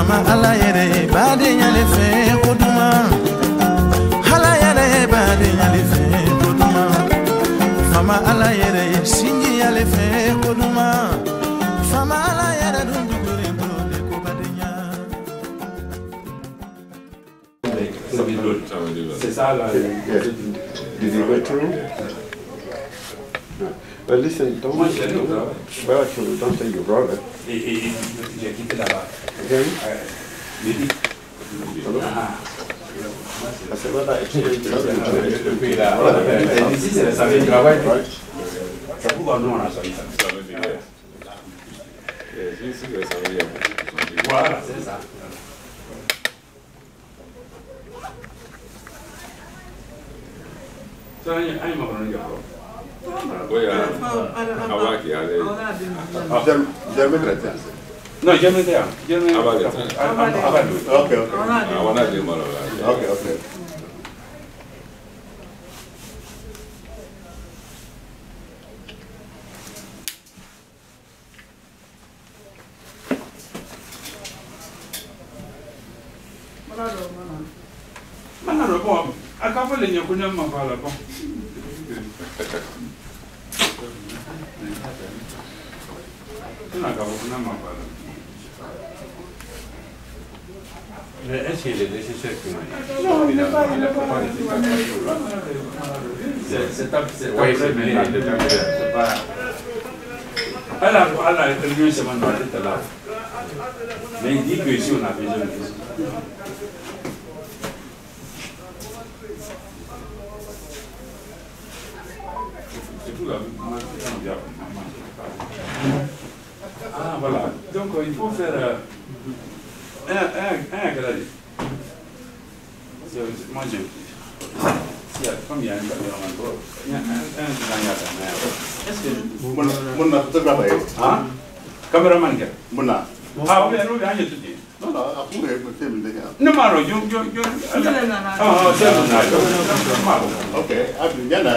Fama ala yere bade nyale fe koduma. Ala yere bade nyale fe koduma. Fama ala yere singi yale fe koduma. Fama ala yere dundugure brode ko badenya. C'est ça là. Did you go through? Well, listen, don't say your brother. J'ai quitté là-bas. Okay? Lady. I said, well, that Depuis là. Ici, ça veut travail. Ça pourquoi nous on a choisi ça. Voilà, c'est ça. Ça, il y a un moment où Jamais traité. non, jamais there. Jamais. Okay, okay. Okay, okay. Maintenant, bon, à quand vous les connaissez ma parole bon. Mais est-ce qu'il est nécessaire que... Non, il n'est pas c'est pas... Elle a intervenu ce matin là. Mais il dit que ici on a besoin de ça. C'est tout là. Ah voilà. Donc il faut faire un gradé. Moi j'ai... Comme il y a un endroit, il y a un est-ce que... Mon photographe. Hein? Cameraman. Mon ah oui, nous gagnons tout dit. non, non, après, je me fais me dire. Non, Maro, ok, il y en a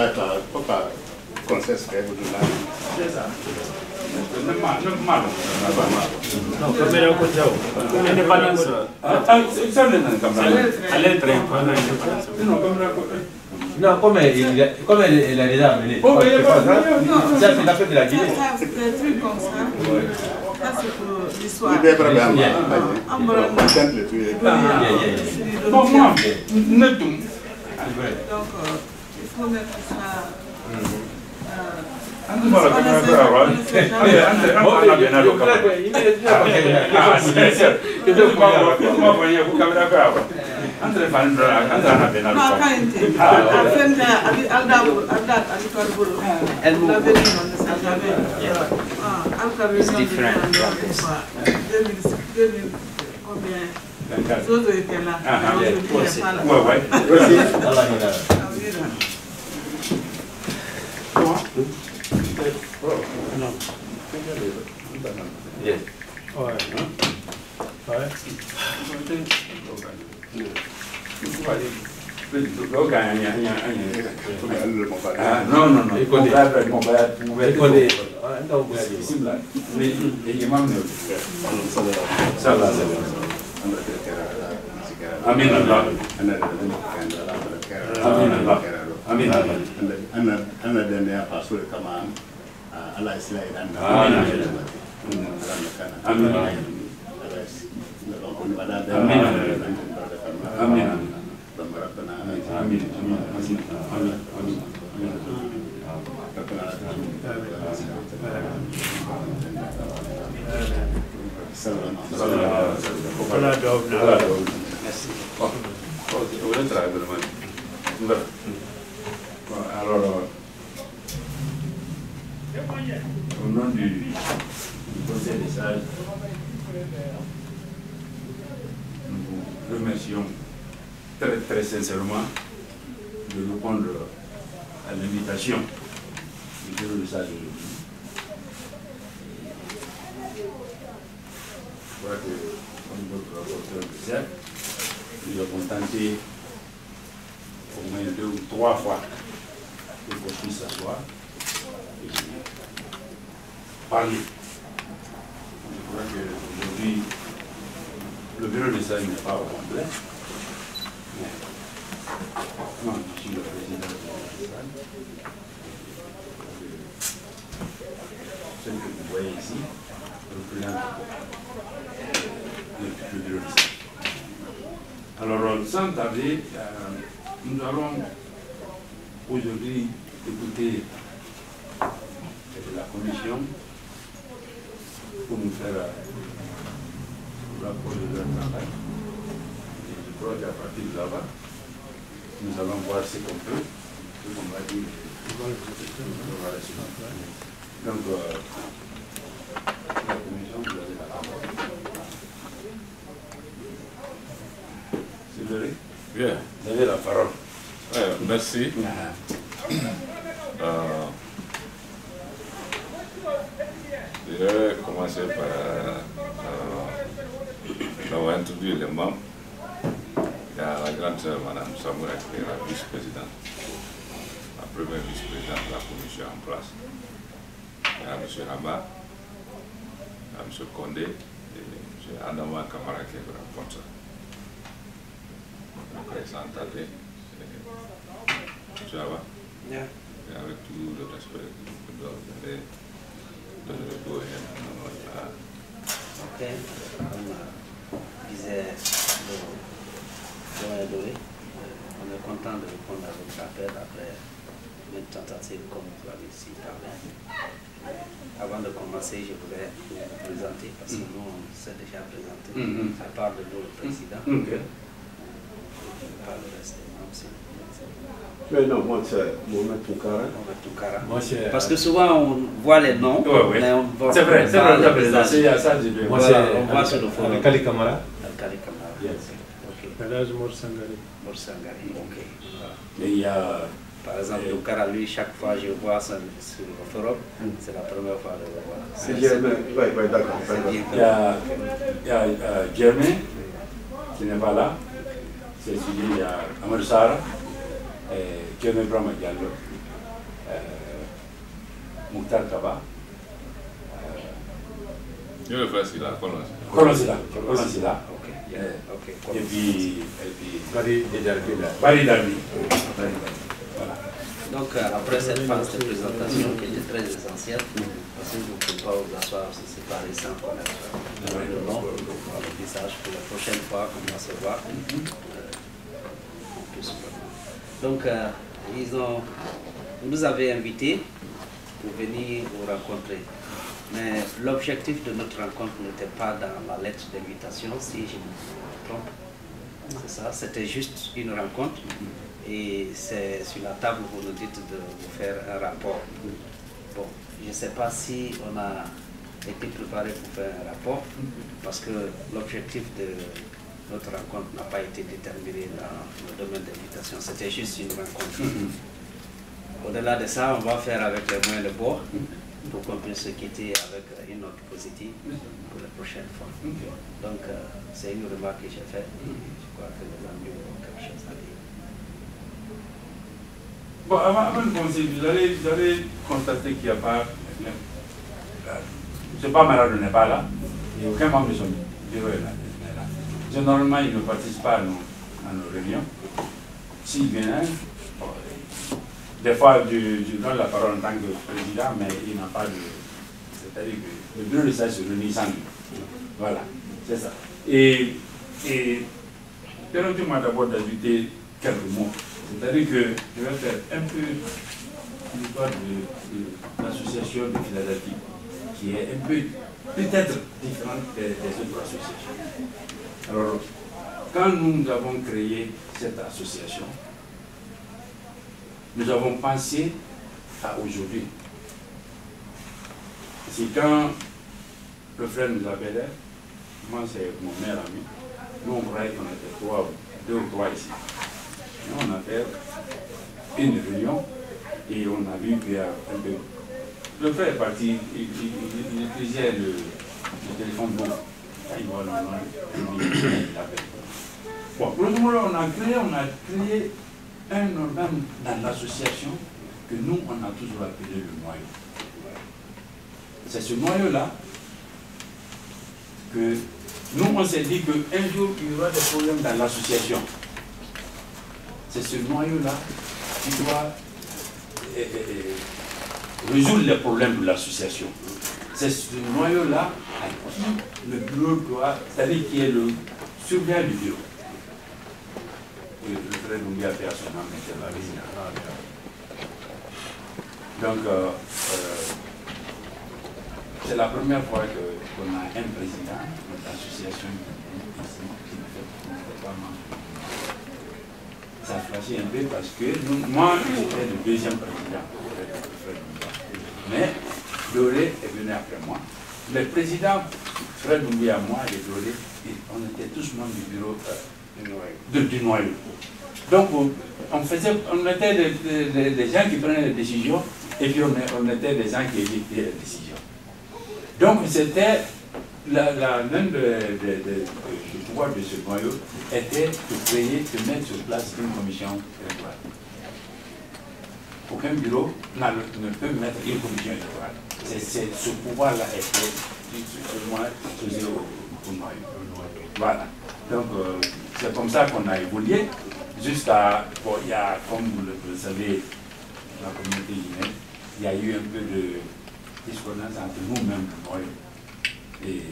pas conseil que vous donnez. c'est ça. Non, caméra au côté. Indépendance. Ça, elle est très non, non, comme elle a déjà amené. Oh, mais ça, c'est la fête de la Guinée. C'est des trucs comme ça. Ça, c'est pour l'histoire. Il est vraiment bon, moi, ne tout. Donc, il faut mettre ça. Non. Yes. Ouais. Ouais. Non, non, non. Amin Allah. Amin Allah. Amin Allah. أنا دنيا قصور كمان على إسرائيل أنا آمين آمين آمين alors, au nom du Conseil des sages, nous vous remercions très très sincèrement de répondre à l'invitation du bureau des sages aujourd'hui. Je crois que, comme notre rapporteur le sait, nous avons tenté au moins 2 ou 3 fois qu'on puisse s'asseoir et parler. Je crois qu'aujourd'hui, le bureau de salle n'est pas au complet. Moi, je suis le président de la salle. Celui que vous voyez ici, représente le bureau de salle. Alors, sans tarder, nous allons aujourd'hui écouter la commission pour nous faire le rapport de leur travail. Et je crois qu'à partir de là-bas, nous allons voir ce qu'on peut, ce qu'on va dire. Donc, la commission, vous avez la parole. C'est vrai? Bien. Vous avez la parole. Merci. Je vais commencer par introduire les membres. Il y a la grande sœur, Mme Samoura, qui est la vice-présidente, la première vice-présidente de la commission en place. Il y a M. Rabat, il y a M. Condé et M. Adama Kamara qui est le rapporteur. Le président Tadé, M. Rabat. Et avec tout le respect que vous avez donné le beau et ok, comme disait le Doré, on est content de répondre à votre appel après une tentative comme vous l'avez si parlé. Avant de commencer, je voudrais vous présenter parce que nous on s'est déjà présenté. À part de nous le président. Pas le reste des membres, c'est Mais non, moi c'est Mohamed Toukara. parce que souvent on voit les noms, mais on voit c'est vrai, c'est vrai, les visages. Moi, c'est on voit sur le forum. Kali Kamara. Al-Kali Kamara. Yes. Ok. Elhadj Mor Sangari. Mor Sangari, ok. Et il y a. Par exemple, Toukara, lui, chaque fois que je vois sur le forum, c'est la première fois de le voir. C'est Germain. Oui, d'accord. Il y a Germain qui n'est pas là. C'est celui, il y a Amadou Sarr, Germain Brahma Diallo, Mouktar Kaba. je le fais ici là, Colon Silla. Ok. Et puis Bari Dejarbi là. Bari Darbi. Voilà. Donc, après cette phase de présentation qui était très essentielle, parce que vous ne pouvez pas vous asseoir, se séparer sans connaître le nom, le visage, pour la prochaine fois qu'on va se voir. Donc, vous nous avez invités pour venir vous rencontrer. Mais l'objectif de notre rencontre n'était pas dans la lettre d'invitation, si je me trompe. C'est ça, c'était juste une rencontre. Et c'est sur la table où vous nous dites de vous faire un rapport. Bon, je ne sais pas si on a été préparé pour faire un rapport, parce que l'objectif de notre rencontre n'a pas été déterminé dans le domaine d'invitation, c'était juste une rencontre. Au-delà de ça, on va faire avec les moyens de bord pour qu'on puisse se quitter avec une note positive pour la prochaine fois. Donc, c'est une remarque que j'ai faite. Je crois que les amis ont quelque chose à dire. Bon, avant de commencer, vous allez constater qu'il n'y a pas. C'est pas Maradona n'est pas là. Il n'y a aucun membre de son bureau est là. Normalement, il ne participe pas à nos réunions. S'il vient, bon, des fois, je donne la parole en tant que président, mais il n'a pas de. C'est-à-dire que le bureau de salle se réunit sans lui. Voilà, c'est ça. Et permettez-moi d'abord d'ajouter quelques mots. C'est-à-dire que je vais faire un peu l'histoire de l'association de Philadelphie, qui est un peu, peut-être différente des autres associations. Alors, quand nous avons créé cette association, nous avons pensé à aujourd'hui. C'est quand le frère nous appelait, moi c'est mon meilleur ami, nous on croyait qu'on était deux ou trois ici. Nous on a fait une réunion et on a vu qu'il y a un peu. Le frère est parti, il utilisait le téléphone bon. Il voit le nom, il appelle. Bon, pour le moment, on a créé un organe dans l'association que nous, on a toujours appelé le noyau. C'est ce noyau-là que Nous, on s'est dit qu'un jour, il y aura des problèmes dans l'association. C'est ce noyau-là qui doit résoudre les problèmes de l'association. C'est ce noyau-là à qui le bureau doit, c'est-à-dire qui est le surveillant du bureau. Et le frère Doumbia fait à son âme donc, c'est la première fois qu'on a un président de l'association qui ne fait pas membre. Ça a flashé un peu parce que moi, j'étais le deuxième président. Mais Doré est venu après moi. Le président, Fred Doumbia, moi et Doré, on était tous membres du bureau du noyau. Donc, on était des gens qui prenaient les décisions et puis on était des gens qui évitaient les décisions. Donc, c'était l'un des pouvoirs de ce noyau était de créer, de mettre sur place une commission électorale. Aucun bureau ne peut mettre une commission électorale. Ce pouvoir-là était posé au noyau. Voilà. Donc, c'est comme ça qu'on a évolué jusqu'à, bon, il y a, comme vous le savez, la communauté guinéenne, il y a eu un peu de discordance entre nous-mêmes, le noyau. Et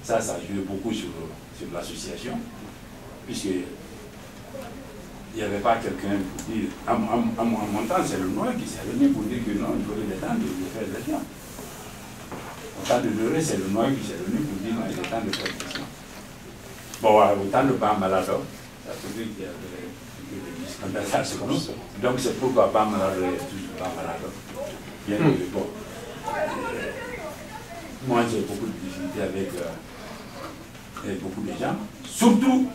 ça a joué beaucoup sur l'association, puisqu'il n'y avait pas quelqu'un pour dire, à mon temps, c'est le noyau qui s'est venu pour dire que non, il fallait le temps de faire l'élection. Au temps de Doré, c'est le noyau qui s'est venu pour dire non, il est temps de faire l'élection. Bon, au temps de Bambalado, ça peut dire qu'il y avait des discriminations comme nous. Donc c'est pourquoi Bambalado est toujours Bambalado. Bien que, bon, moi j'ai beaucoup de difficultés avec beaucoup de gens, surtout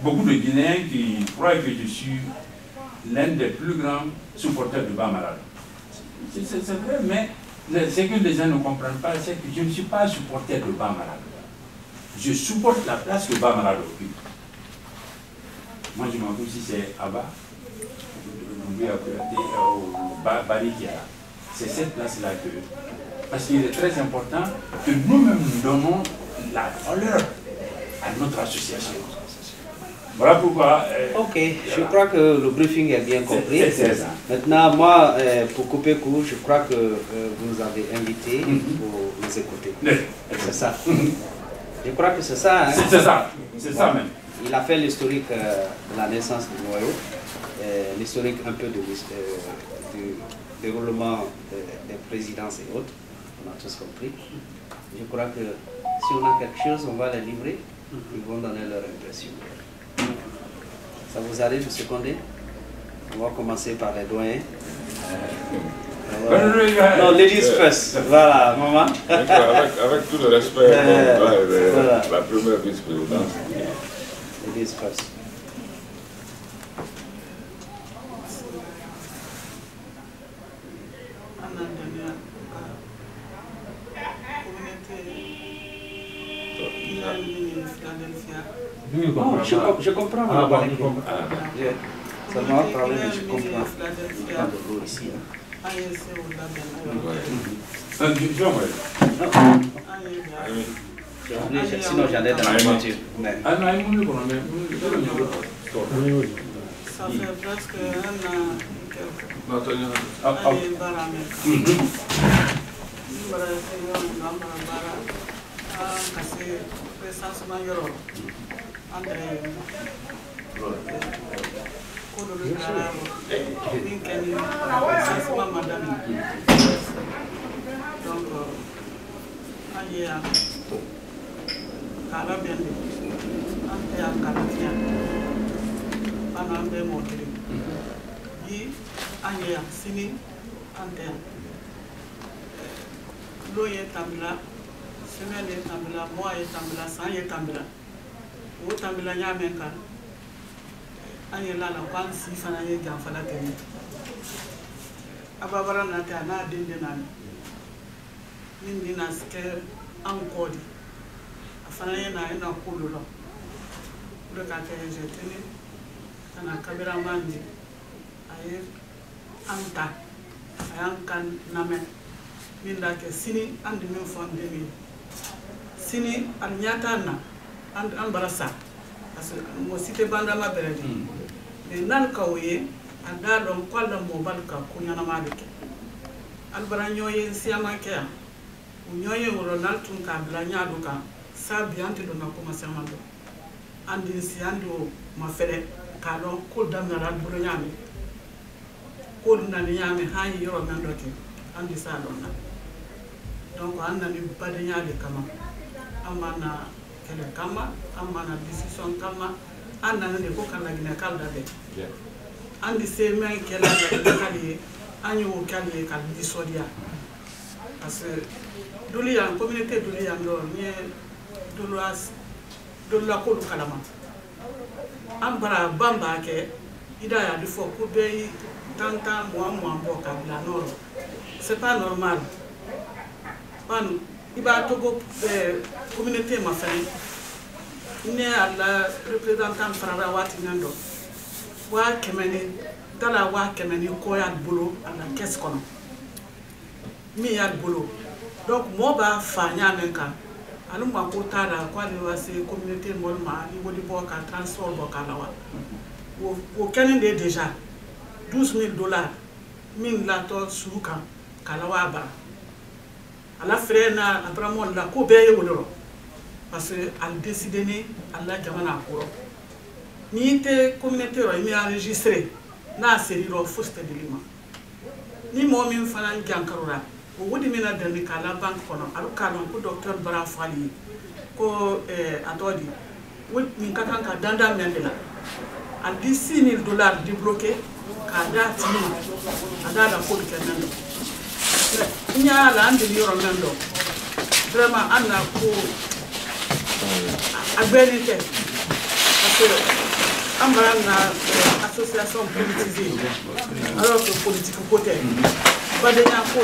beaucoup de Guinéens qui croient que je suis l'un des plus grands supporters de Bambalado. C'est vrai, mais ce que les gens ne comprennent pas, c'est que je ne suis pas supporter de Bambalado. Je supporte la place que Bambalado occupe. Moi, je m'en fous si c'est Abba, Bari qui est là. C'est cette place-là que... Parce qu'il est très important que nous-mêmes nous donnons la valeur à notre association. Voilà pourquoi... Ok, je crois que le briefing est bien compris. C'est ça. Maintenant, moi, pour couper court, je crois que vous nous avez invités pour nous écouter. C'est ça. Je crois que c'est ça. Hein? C'est ça. C'est ça même. Il a fait l'historique de la naissance du noyau, l'historique un peu du déroulement des présidences et autres. On a tous compris. Je crois que si on a quelque chose, on va les livrer. Ils vont donner leur impression. Ça vous arrive de seconder? On va commencer par les doyens. Non, ladies first. Voilà, maman. Avec tout le respect, voilà. La première vice-présidence. Ladies first. Non, je comprends. Ah, bon, ça m'a parlé, mais je comprends. Pas de l'eau ici. Sinon, j'allais dans la voiture. Ça fait presque un an. Sini antenne. L'eau est tambla, semaine est tambla, mois est tambla, sang est tambla. Où tambla y a même quand aïe là la quan si fanaye gamfala tenu. Ababara nata na dindenan. Nindina ske encode. Afanaye na ina kululo. Le kate jetini, kana cameraman di. Aïe. Anta, Ayankan Namen, Minda Sini, and the new fund. sini alnyata na an barasa parce que mo cité bandama beredi mais nan kawoye anda don kwalla mo balka kunyana malike albara nyoye siama kea nyoye ronald tun ka bla nyaado ka sa biante do na commencer mando andi si ando ma fere ka don ko damna bulu nyame ko na nyame hani yoro mando ke andi sa don na donc anna ni bade nyaade kama amana kele kama amana decision kama anna ne ko kala gina kalda be andi se men kala kali anyo kali kal disodia parce que doli ya communauté doli ya ndo ni doloas dolla ko kalama ambara bamba ke ida ya difo ko be tanta mo mbo kabila nord c'est pas normal pan iba togo communauté ma fane ne ala représentant frara wati ngando wa kemeni dala wa kemeni ko ya bolo ala kes kono mi ya bolo donc mo ba fanya menka alu ma ko tara ko ali wa se communauté molma ni wodi bo ka transport bo ka lawa wo kenen de déjà $12,000 min la to suka kalawa ba ala frena abramo la ko be yewolo parce que al décider ni alla jamana ko ni te communauté ro mi enregistrer na série ro foste de lima ni mo min fana jankarura o wodi mina dani kala bank kono alu kalon ko docteur bara fali ko atodi wodi min kakan ka danda mendela al $6,000 débloqué ka dati ni adala ko kenando nya la andi yoro mendo vraiment anna ko agbelite parce que ambara na association politisée alors que politique côté badenya ko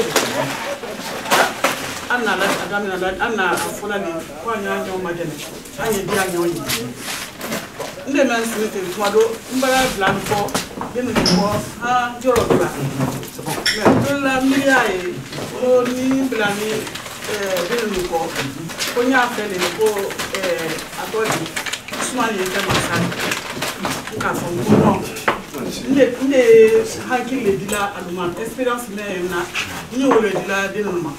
anna la adamina la anna fulani ko nya nyo majene anye dia nyoni nde man sinite twado mbara blan ko denu ko ha joro bla mais la miliae ko ni blani denu ko nya fele ko atodi smali ke masani ka fo ko nde hakile dila aluma experience me na ni wole dila denu ma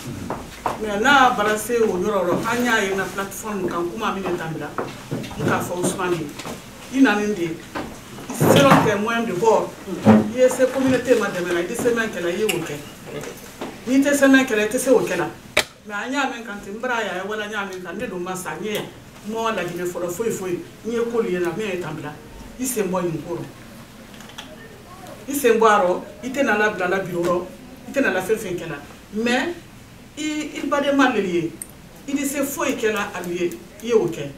mais na barase o yororo hanya ina platform kan kuma mi tambila ka fo smali ina nindi selon témoin de bord ye se communauté ma demena ide semaine kala ye woke ni te semaine kala te se wokela mais anya men kan timbra ya wala nya men kan de do masanye mo la gine foro foi ni ko liye na me tambla ise mbo ni ko ise mbaro ite na la bla la bureau ite na la fefen kala mais il ba de mal lié il se foi kala allié ye woke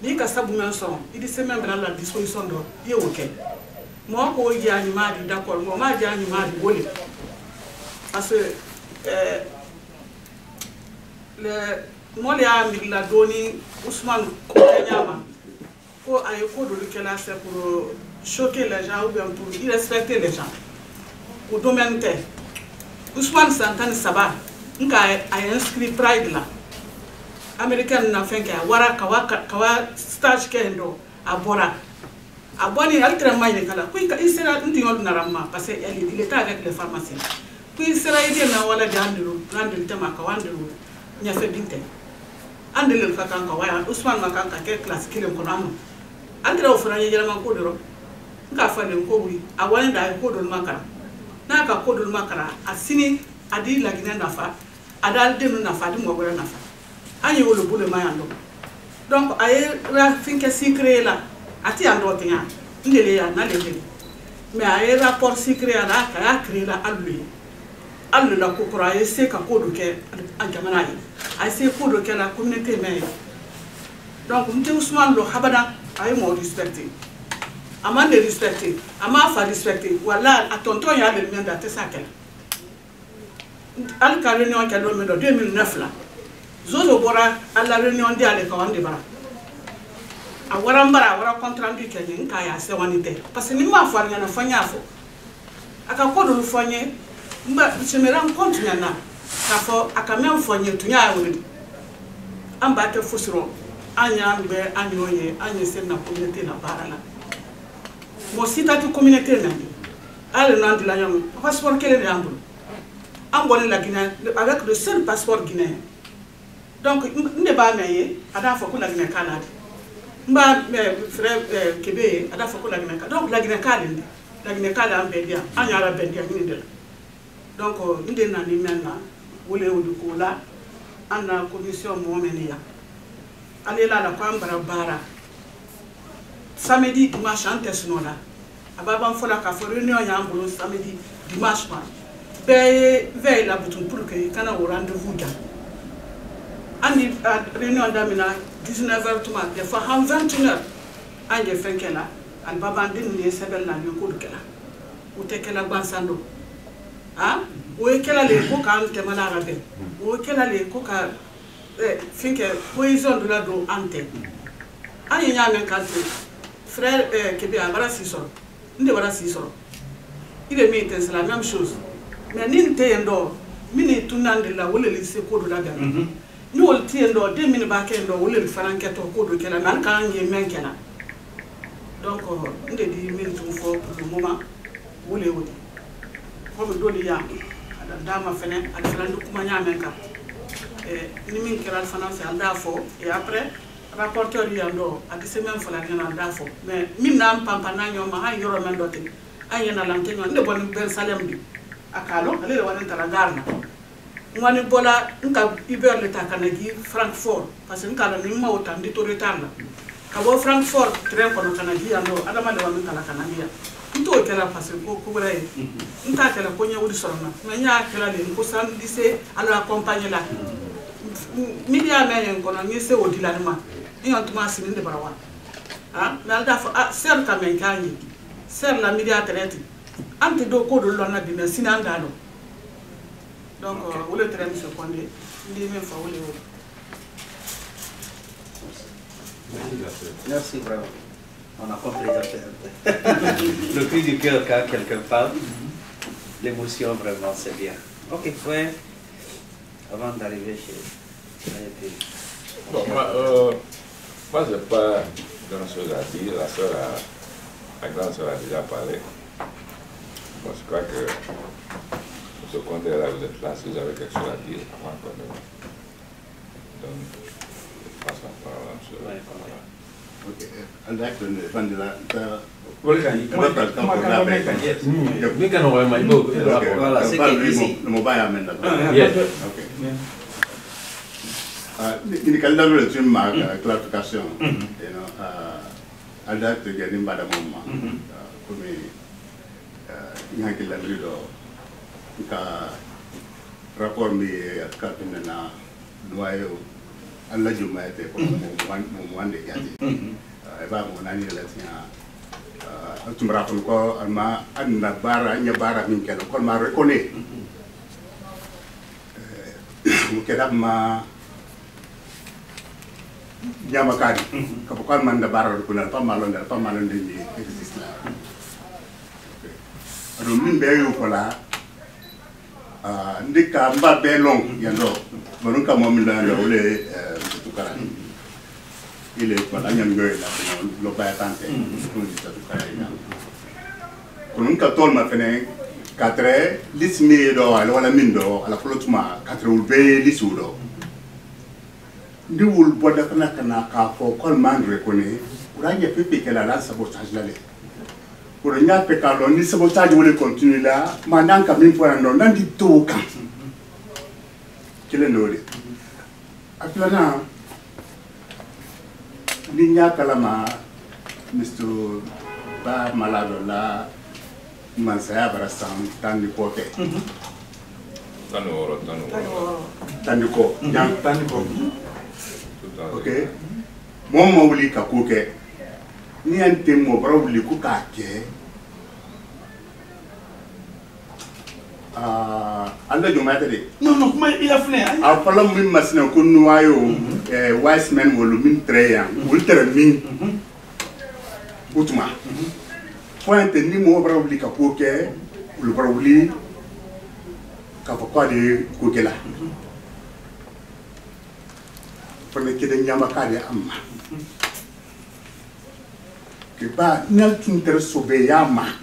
ni ka sabu men son il se même dans la disposition do ye woke moi ko ya ni mari d'accord moi ma ja ni mari wole parce que le moi ya mi la doni Ousmane ko nyama ko ay ko do le là c'est pour choquer les gens ou bien pour irrespecter les gens au domaine te Ousmane Santane Saba nka ay inscrit pride là américaine na fenka wara kawa stage kendo abora aboni altrement il kala ku il sera ndion na ramma parce que il est avec les pharmaciens ku il sera idée na wala dandiro randil tema ka wandiro nya fe dinte andel ka kan ka waya Ousmane makanka ke classe kilem ko nanu andre o fura yele man ko diro nka fa le ko wi awani da ko do makara na ka ko do makara asini adi lagina nafa adal denu nafa di mo bora nafa anyi wolo bule mayando donc ay ra finke secret la ati ando tinya ndele ya na lele mais ay rapport secret la ka ya créer la allu la ko croire c'est ka ko do ke en jamana yi ay c'est ko do ke la communauté mais donc mte Ousmane lo habada ay mo respecter amande respecter ama fa respecter wala atonton ya le menda te sakel al ka réunion ke do mendo 2009 la zozo bora à la réunion de ale kawande bara awara mbara awara contrat du kenye nka ya se wanite parce que ni ma fo anya na fanya fo aka kodo lu fonye mba se me ran compte nyana ka fo aka men fonye tunya ya wuri an b'a kɛ fosirɔ an y'an bɛɛ an ɲɔgɔn ye an ye sen na communauté la baara la mɔgɔ si ta tɛ communauté na ale n'an dilan ɲɔgɔn passeport kelen de y'an bolo an bɔlen la Guinée avec le seul passeport guinéen donc n de b'a mɛn ye a b'a fɔ ko Laginɛ k'a la de n b'a frère Kebe ye a b'a fɔ ko Laginɛ k'a donc Laginɛ k'a le de Laginɛ k'a le an bɛɛ di yan an y'ala bɛɛ di yan ɲini de la donc n de nana mɛn na wele o de ko la an na commission mɔgɔ mɛn ni yan ale la ko an bara baara samedi dimanche an tɛ sunɔgɔ la a b'a ban fɔ la k'a fɔ réunion y'an bolo samedi dimanche ma bɛɛ ye veille la butun pour que i kana o rendez-vous jan an ni réunion daminɛ 19h tuma des fois en 21h an ye fɛn kɛ la ali baba an den ye sɛbɛn na nin ko de kɛla o tɛ kɛla gansan don o ye kɛla le ko k'an tɛmɛla ka bɛn o ye kɛla le ko ka fɛn kɛ cohésion de la don an tɛ an ye ɲa mɛn kan ten frère Kebe a bara si sɔrɔ n de bara si sɔrɔ il est min tɛ c'est la même chose mais ni n tɛ yen dɔ min ni tunnan de la o le se ko dɔ la bɛn ni olu tɛ yen dɔ den min b'a kɛ yen dɔ o le fana kɛtɔ ko dɔ kɛla mais hali k'an ye mɛn kɛla donc n de di min tun fɔ pour le moment o le y'o de komi dɔ de yan a d'a ma fɛnɛ ale fana ni kuma ɲa mɛn kan ni min kɛra ale fana fɛ an t'a fɔ et après rapporteur yan dɔ a tɛ se mɛn fɔla ɲɛna an t'a fɔ mais min n'an panpa n'a ɲɔgɔn ma an yɔrɔ mɛn dɔ ten an yɛna la an tɛ ɲɔgɔn ne bɔ ni bɛn salem de a k'a lɔn ale de wani taara gare la n wani bɔla n ka Uber le ta ka na di Francfort parce que n k'a lɔn ni n ma o ta n di to retard la ka bɔ Francfort train kɔnɔ ka na di yan dɔ adama de wani ta la ka na di yan n t'o kɛla parce que ko wɛrɛ ye n t'a kɛla ko ɲɛ wuli sɔrɔ n na mais n y'a kɛla de ko san lycée alors accompagner la n'i y'a mɛn yen kɔnɔ n'i se o dilani ma n y'an tuma sini de bara wa mais ale t'a fɔ sɛr ka mɛn k'an ye sɛr la midi a traite an tɛ dɔn ko dɔ lɔn na bi mais sini an t'a dɔn donc o le tɛrɛ monsieur Condé n di min fɔ o le y'o Merci vraiment. On a compris le cri du cœur quand quelqu'un parle. L'émotion, vraiment, c'est bien. Ok, ouais. Avant d'arriver chez... Bon, moi je n'ai pas grand-chose à dire. La grande sœur a déjà parlé. Bon, je crois que ce contraire-là, vous êtes là, si vous avez quelque chose à dire, avant qu'on donne, je passe la parole à M. Voilà. Ok, Aldak van de la... Voilà, c'est qu'il ici. Le mobile amène là. Yes. Ok. Ini kali dalu le tun ma clarification. Aldak te gani mbada mama. Kumi nyaki la lido ka rapport mi ka pinna noyo alla jumaete ko mo wande gati e ba mo nani la tia tumra ko ma anna bara nya bara min ken ko ma reconnait mo kedam ma nyama kadi ko ko man da bara ko na pas malon de ni existe là alors min be yo ko la ndika mba be long yando bonunka mo min la ole tukara ile kwa nyam goy la lo ba tante ko ni tukara ina bonunka tol ma fene 4 lismi do wala min do ala flotuma 4 ul be lisu do ndi wul boda kana ka fo kol man reconnait uraje pepe kala la sabotage la le pour nya pe ka lo ni sabotage wole continue la mandan ka min fo ando ndandi to kan kile nore aplana ni nya kala ma Mr. Ba malado la man saya barasam tandi kote tandi ko yang tandi ko ok mo mo wuli ka ko ke ni ante mo bra wuli ku ka ke anda jomata de non kuma ila fne a fala min masina ko nuwayo wise men wolu min treya wul tere min utuma point ni mo bra wuli ka ko ke wul bra wuli ka fa ko de ko ke la kono kede nyama kade amma ke ba nal tunter sobe yama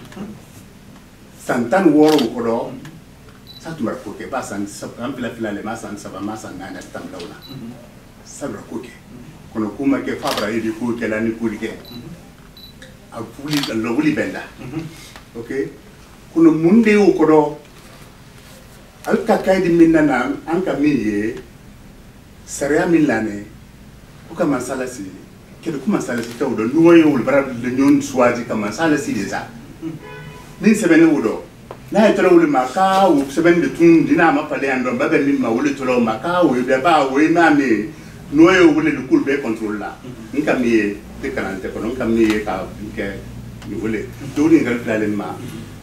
santan woro ko do satumar ko ke ba san am fila le ma san saba ma san na tam lawla sabra ko ke kono kuma ke fabra yidi ko ke lani ko ke a fuli lo wuli benda okay kono munde ko do al kakay di minna na anka miye sariya milane ko kama salasi ke ko man salasi taw do nuwayo wul bara de ñon suwaji kama salasi déjà ni sebene wudo na etolo wul maka wu sebene de tun dina ma pale ando ba ben ma wul tolo maka wu be ba wu ma me nuwayo wul de kul be control la nka miye de kanante ko nka miye ka ke ni wule do ni ngal plalen ma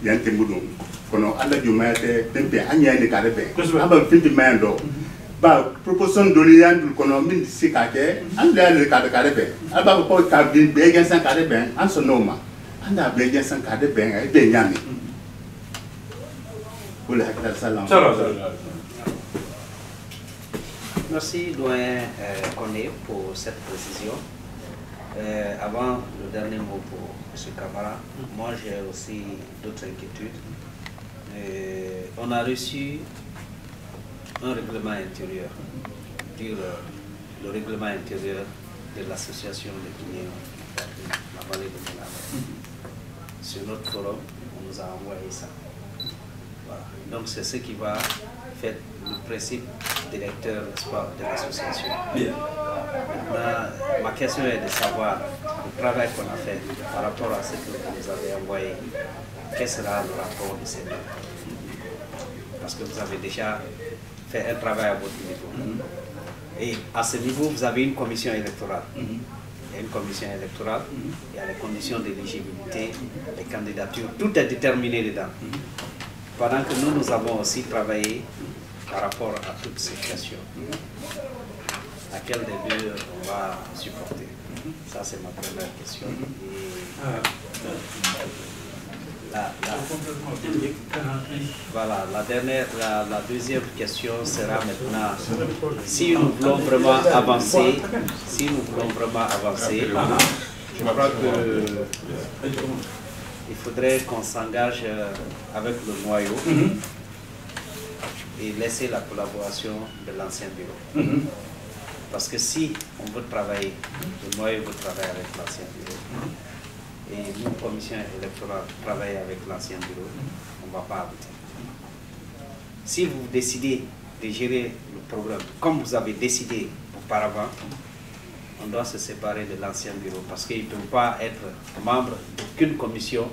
yante mudum kono alla jumayate tempe anyani kare be aba finti mando ba proposition doli yandul kono min sikake ande ale kare be aba ko ka bi be gen san kare be an so noma anda be gen san kare be ay be nyami wala hakata salam. Merci doyen Koné pour cette précision. Avant le dernier mot pour M. Camara, moi j'ai aussi d'autres inquiétudes. On a reçu un règlement intérieur, le règlement intérieur de l'association des Guinéens, la vallée de Ménabé. Sur notre forum, on nous a envoyé ça. Voilà. Donc c'est ce qui va faire le principe directeur de l'association. Maintenant, ma question est de savoir le travail qu'on a fait par rapport à ce que vous nous avez envoyé. Quel sera le rapport de ces deux? Parce que vous avez déjà fait un travail à votre niveau. Et à ce niveau, vous avez une commission électorale. Il y a une commission électorale, il y a les conditions d'éligibilité, les candidatures, tout est déterminé dedans. Pendant que nous avons aussi travaillé par rapport à toutes ces questions. Laquelle des deux on va supporter? Ça, c'est ma première question. Voilà, la deuxième question sera maintenant, si nous voulons vraiment avancer, je crois que il faudrait qu'on s'engage avec le noyau et laisser la collaboration de l'ancien bureau. Parce que si on veut travailler, le noyau veut travailler avec l'ancien bureau, et nous, commission électorale, travailler avec l'ancien bureau, on ne va pas aboutir. Si vous décidez de gérer le problème comme vous avez décidé auparavant, on doit se séparer de l'ancien bureau parce qu'il ne peut pas être membre d'aucune commission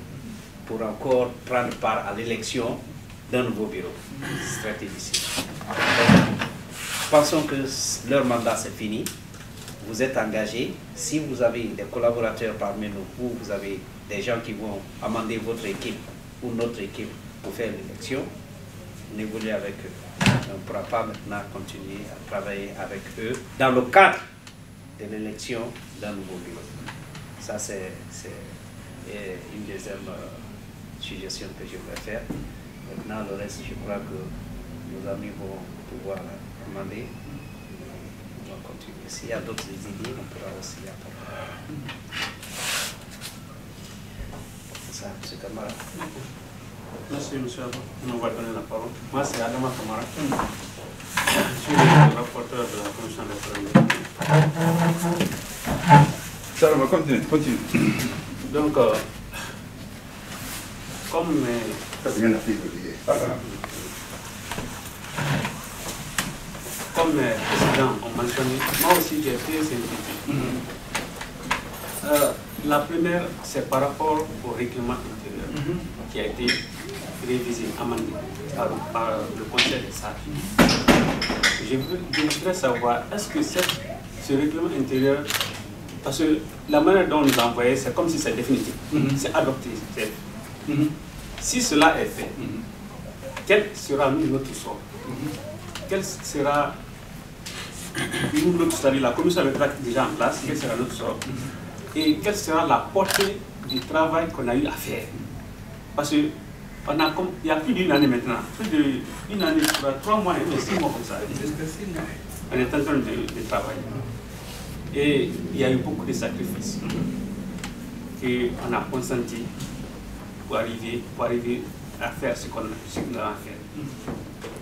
pour encore prendre part à l'élection d'un nouveau bureau. Ce serait difficile. Pensons que leur mandat c'est fini. Vous êtes engagés. Si vous avez des collaborateurs parmi nous, vous avez des gens qui vont amender votre équipe ou notre équipe pour faire l'élection, on évolue avec eux. On ne pourra pas maintenant continuer à travailler avec eux dans le cadre de l'élection d'un nouveau bureau. Ça, c'est une deuxième suggestion que je voudrais faire. Maintenant, le reste, je crois que nos amis vont pouvoir amender. On va continuer. S'il y a d'autres idées, on pourra aussi apporter. C'est ça, M. Camara. Merci, M. Abba. On va donner la parole. Moi, c'est Adama Camara. Je suis le rapporteur de la commission des problèmes. Ça va, continue. Donc, comme les présidents ont mentionné, moi aussi j'ai fait ces critiques. La première, c'est par rapport au règlement intérieur qui a été révisé, amendé par le Conseil des sages. Je voudrais savoir, est-ce que ce règlement intérieur, parce que la manière dont on nous a envoyé, c'est comme si c'est définitif, c'est adopté. Si cela est fait, quel sera notre sort? Quel sera notre sort? La commission électorale est déjà en place, quel sera notre sort? Et quelle sera la portée du travail qu'on a eu à faire? Parce que il y a plus d'une année maintenant, plus d'une année, 3 mois et 6 mois comme ça. On est en train de travailler. Et il y a eu beaucoup de sacrifices qu'on a consenti pour arriver à faire ce qu'on a à faire.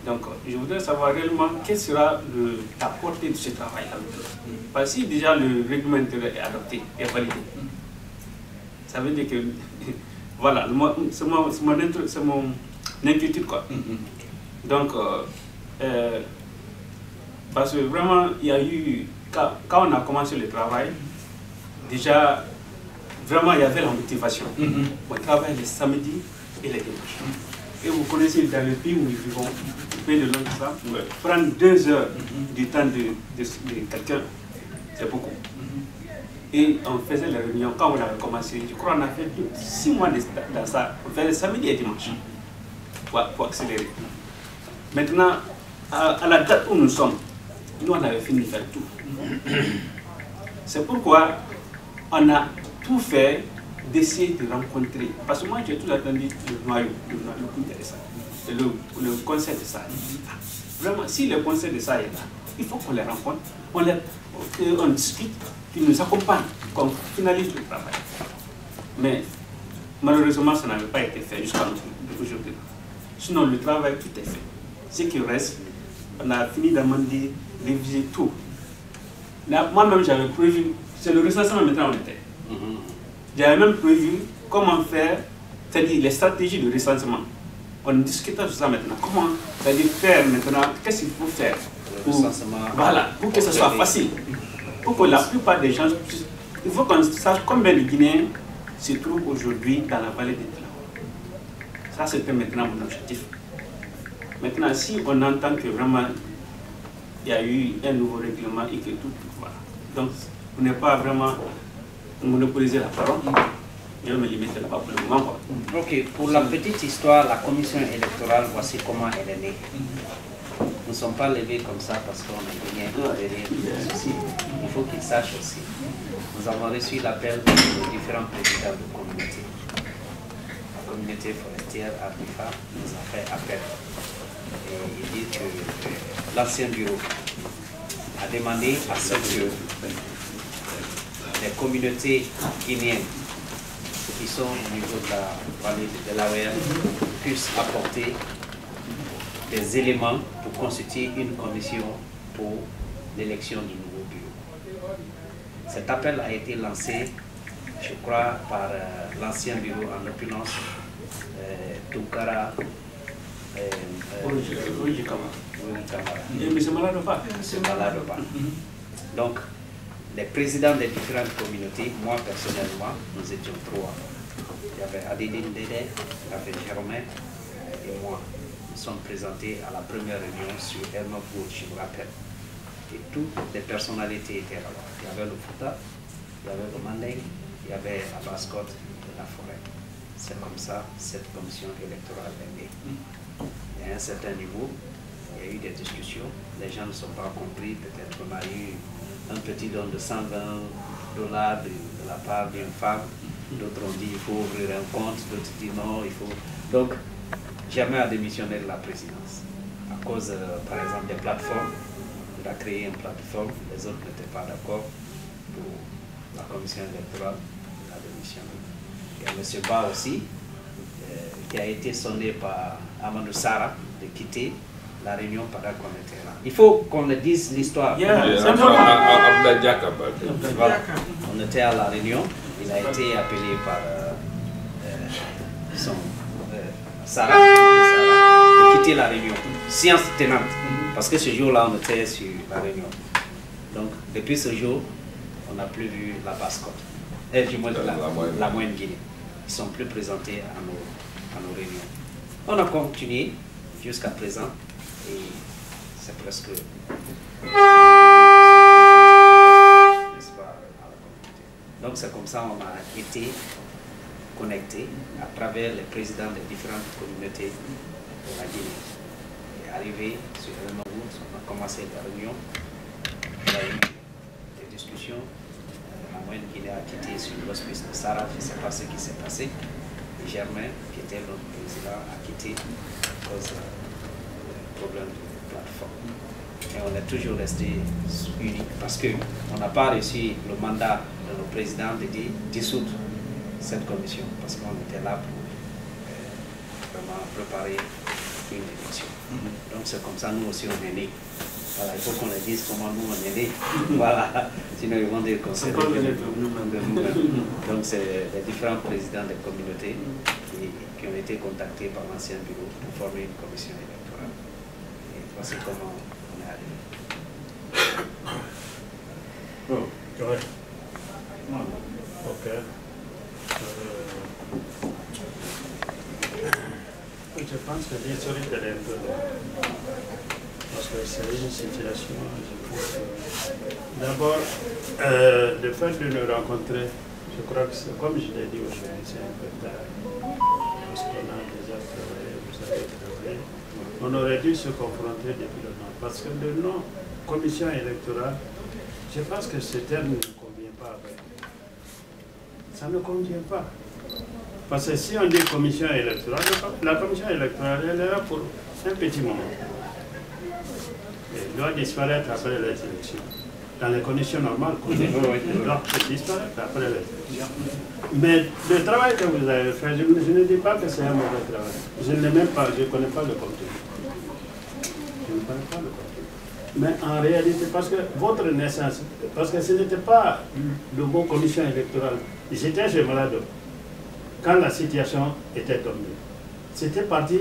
Donc, je voudrais savoir réellement quelle sera la portée de ce travail-là. Parce que si déjà le règlement intérieur est adopté, est validé, ça veut dire que, voilà, c'est mon inquiétude, quoi. Donc, parce que vraiment, il y a eu, quand on a commencé le travail, déjà, vraiment, il y avait la motivation. On travaille les samedis et les dimanches. Et vous connaissez dans le pays où nous vivons, le pays de l'Ontario, prendre 2 heures du temps de quelqu'un, c'est beaucoup. Et on faisait les réunions, quand on avait commencé, je crois qu'on a fait 6 mois dans ça, on faisait samedi et dimanche pour accélérer. Maintenant, à la date où nous sommes, nous on avait fini de faire tout. C'est pourquoi on a tout fait d'essayer de rencontrer. Parce que moi j'ai tout attendu le noyau, le coup intéressant, le conseil de ça. Vraiment, si le conseil de ça est là, il faut qu'on les rencontre, on discute, qu'ils nous accompagnent, qu'on finalise le travail. Mais malheureusement, ça n'avait pas été fait jusqu'à aujourd'hui. Sinon, le travail, tout est fait. Ce qui reste, on a fini d'amender, réviser tout. Moi-même, j'avais prévu, c'est le recensement maintenant on était. J'avais même prévu comment faire, c'est-à-dire les stratégies de recensement. On discutait sur ça maintenant. Comment, c'est-à-dire faire maintenant, qu'est-ce qu'il faut faire pour, voilà, pour que ce soit facile. Pour que la plupart des gens puissent. Il faut qu'on sache combien de Guinéens se trouvent aujourd'hui dans la vallée des Clans. Ça, c'était maintenant mon objectif. Maintenant, si on entend que vraiment il y a eu un nouveau règlement et que tout, voilà. Donc, vous n'êtes pas vraiment monopoliser la parole. Je vais me limiter là-bas pour le moment. Ok, pour la petite histoire, la commission électorale, voici comment elle est née. Nous ne sommes pas levés comme ça parce qu'on a gagné derrière ceci. Il faut qu'ils sachent aussi. Nous avons reçu l'appel de différents présidents de communauté. La communauté forestière Arnifa nous a fait appel. Et il dit que l'ancien bureau a demandé à ce que les communautés guinéennes qui sont au niveau de la vallée de l'AOR puissent apporter des éléments pour constituer une commission pour l'élection du nouveau bureau. Cet appel a été lancé, je crois, par l'ancien bureau, en l'occurrence Tunkara. Donc, les présidents des différentes communautés, moi personnellement, nous étions 3. Il y avait Adéline Dédé, il y avait Germain et moi. Nous sommes présentés à la première réunion sur Elma Bourg, je me rappelle. Et toutes les personnalités étaient là. Il y avait le Fouta, il y avait le Mandeng, il y avait la Basse-Côte et la forêt. C'est comme ça cette commission électorale est née. Et à un certain niveau, il y a eu des discussions. Les gens ne sont pas compris. Peut-être qu'on a eu un petit don de $120 de la part d'une femme. D'autres ont dit qu'il faut ouvrir un compte, d'autres disent non, il faut... Donc, jamais à démissionner de la présidence. À cause, par exemple, des plateformes. Il a créé une plateforme, les autres n'étaient pas d'accord pour la commission électorale. Il a démissionné. Il y a M. Ba aussi, qui a été sondé par Amadou Sara de quitter la réunion pendant qu'on était là. Il faut qu'on le dise l'histoire. Voilà. On était à la réunion, il a été appelé par Sarah de quitter la réunion, science tenante, parce que ce jour-là on était sur la réunion. Donc depuis ce jour, on n'a plus vu la Basse-Côte, du moins la moyenne Guinée. Ils ne sont plus présentés à nos réunions. On a continué jusqu'à présent et c'est presque... Donc c'est comme ça qu'on a été connectés à travers les présidents des différentes communautés de la Guinée. Et arrivé sur le Maroc, on a commencé la réunion, il y a eu des discussions. La moyenne Guinée a quitté sur l'hospice de Sarah, je ne sais pas ce qui s'est passé. Et Germain, qui était notre président, a quitté à cause du problème de plateforme. Et on est toujours resté unis parce qu'on n'a pas reçu le mandat de nos présidents de dissoudre cette commission parce qu'on était là pour vraiment préparer une élection. Donc c'est comme ça, nous aussi on est nés. Voilà, il faut qu'on le dise comment nous on est nés. Voilà, sinon ils vont dire qu'on s'est révélé de nous-mêmes. Donc c'est les différents présidents des communautés qui ont été contactés par l'ancien bureau pour former une commission électorale. Et voici comment on est arrivé. Oh, ouais. Ok. Je pense que l'historique est un peu long. Parce que c'est une situation, je pense que... D'abord, le fait de nous rencontrer, je crois que c'est, comme je l'ai dit aujourd'hui, c'est un peu tard. Parce qu'on a déjà travaillé, vous avez travaillé. On aurait dû se confronter depuis le nom. Parce que le nom commission électorale, je pense que ce terme ne convient pas avec. Ça ne convient pas. Parce que si on dit commission électorale, la commission électorale, elle est là pour un petit moment. Elle doit disparaître après les élections. Dans les conditions normales, elle doit disparaître après les élections. Mais le travail que vous avez fait, je ne dis pas que c'est un mauvais travail. Je ne l'ai même pas, je ne connais pas le contenu. Je ne connais pas le contenu. Mais en réalité, parce que votre naissance, parce que ce n'était pas le mot commission électorale. J'étais chez Malado quand la situation était tombée. C'était parti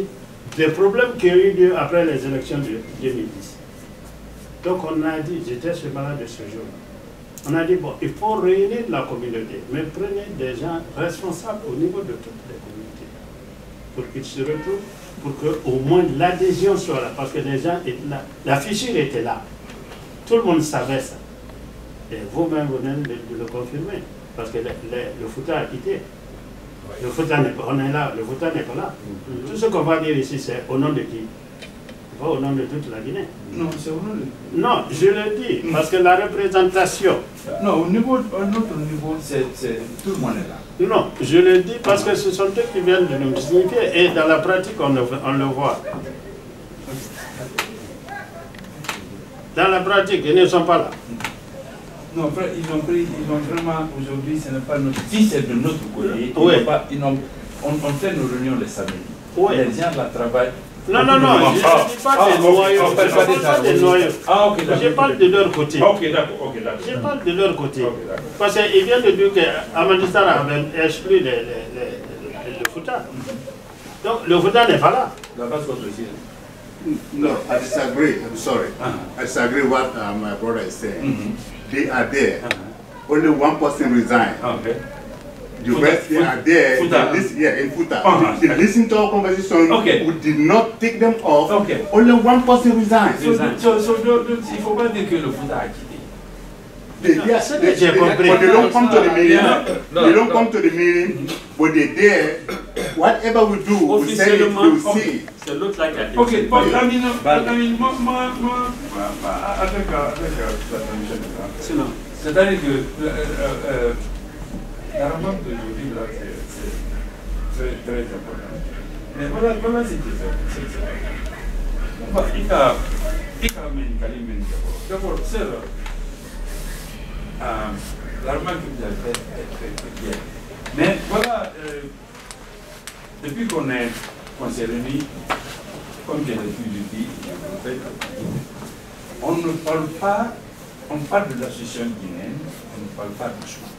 des problèmes qui ont eu lieu après les élections de 2010. Donc on a dit, j'étais chez Malade de ce jour, on a dit, bon, il faut réunir la communauté, mais prenez des gens responsables au niveau de toutes les communautés, pour qu'ils se retrouvent, pour qu'au moins l'adhésion soit là, parce que les gens étaient là, la fissure était là, tout le monde savait ça. Et vous-même, vous venez de le confirmer, parce que le Fouta a quitté. Le Fouta n'est pas, on est là, le Fouta n'est pas là. Tout ce qu'on va dire ici, c'est au nom de qui? Pas au nom de toute la Guinée. Non, c'est au nom de... Non, je le dis, parce que la représentation... Non, au notre niveau, tout le monde est là. Non, je le dis parce que ce sont eux qui viennent de nous signifier et dans la pratique, on le voit. Dans la pratique, ils ne sont pas là. Non, frère, ils ont vraiment, aujourd'hui, ce n'est pas notre... Si c'est de notre côté, oui. On fait nos réunions les samedis. Oui. Les gens là travaillent. Non, non, non, je ne dis pas des noyaux. Je ne parle pas des noyaux. Ah, ok, d'accord. Je parle de leur côté. Ok, d'accord, Je parle de leur côté. Parce qu'ils viennent de dire qu'Amadou Sarr avait exclu le Fouta. Donc le Fouta n'est pas là. No, I disagree. I'm sorry. I disagree what my brother is saying. They are there. Only one person resigned. Okay. The rest they are there. In Fouta. They listen to our conversation. Okay. We did not take them off. Okay. Only one person resigned. So, il ne faut pas dire que le Fouta a quitté. They don't come to the meeting. They don't come to the meeting, but they're there. Whatever we do, we say it, we see. Ça look like a... Ok, avec la permission de ça. C'est-à-dire que la remarque d'aujourd'hui, là, c'est très important. Mais voilà, c'est d'abord, c'est la remarque que vous avez faite est très bien. Mais voilà, depuis qu'on s'est réunis, comme j'ai l'habitude de dire, on ne parle pas, on parle de la situation guinéenne, on ne parle pas d'Ousmane.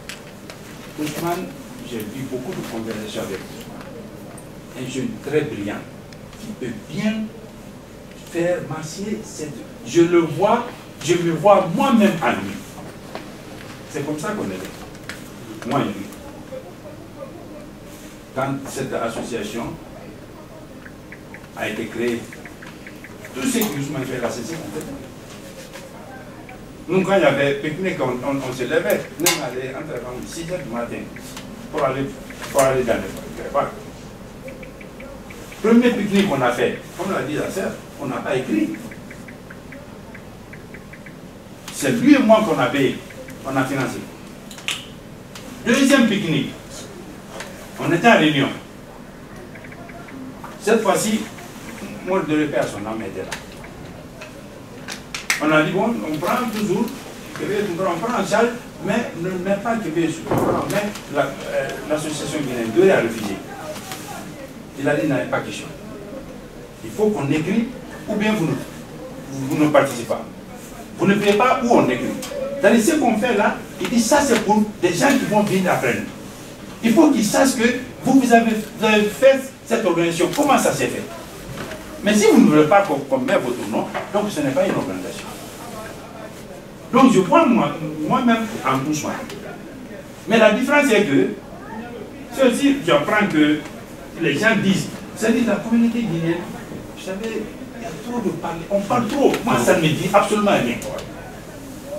Ousmane, j'ai vu beaucoup de conversations avec Ousmane. Un jeune très brillant, qui peut bien faire marcher cette... Je le vois, je me vois moi-même à lui. C'est comme ça qu'on est là. Moi et lui. Quand cette association a été créée, tout ce que Ousmane fait là, c'est ce qu'on fait. Nous, quand il y avait pique-nique, on se levait, nous on allait entre 6 h du matin pour aller dans les prépares. Premier pique-nique qu'on a fait, comme l'a dit la sœur, on n'a pas écrit. C'est lui et moi qu'on a payé, on a financé. Deuxième pique-nique, on était en réunion. Cette fois-ci, moi de repère son âme était là. On a dit, bon, on prend toujours, on prend en charge, mais ne met pas Québec sur le plan, mais l'association guinéenne devrait refuser. Il a dit, il n'y a pas question. Il faut qu'on écrit, ou bien vous ne participez pas. Vous ne payez pas, ou on écrit. C'est-à-dire, ce qu'on fait là, il dit, ça c'est pour des gens qui vont venir après nous. Il faut qu'ils sachent que vous avez fait cette organisation. Comment ça s'est fait? Mais si vous ne voulez pas qu'on mette votre nom, donc ce n'est pas une organisation. Donc je prends moi-même en doucement. Mais la différence est que, c'est aussi, j'apprends que les gens disent, c'est-à-dire la communauté guinéenne, vous savez, il y a trop de parler, on parle trop. Moi, ça ne me dit absolument rien.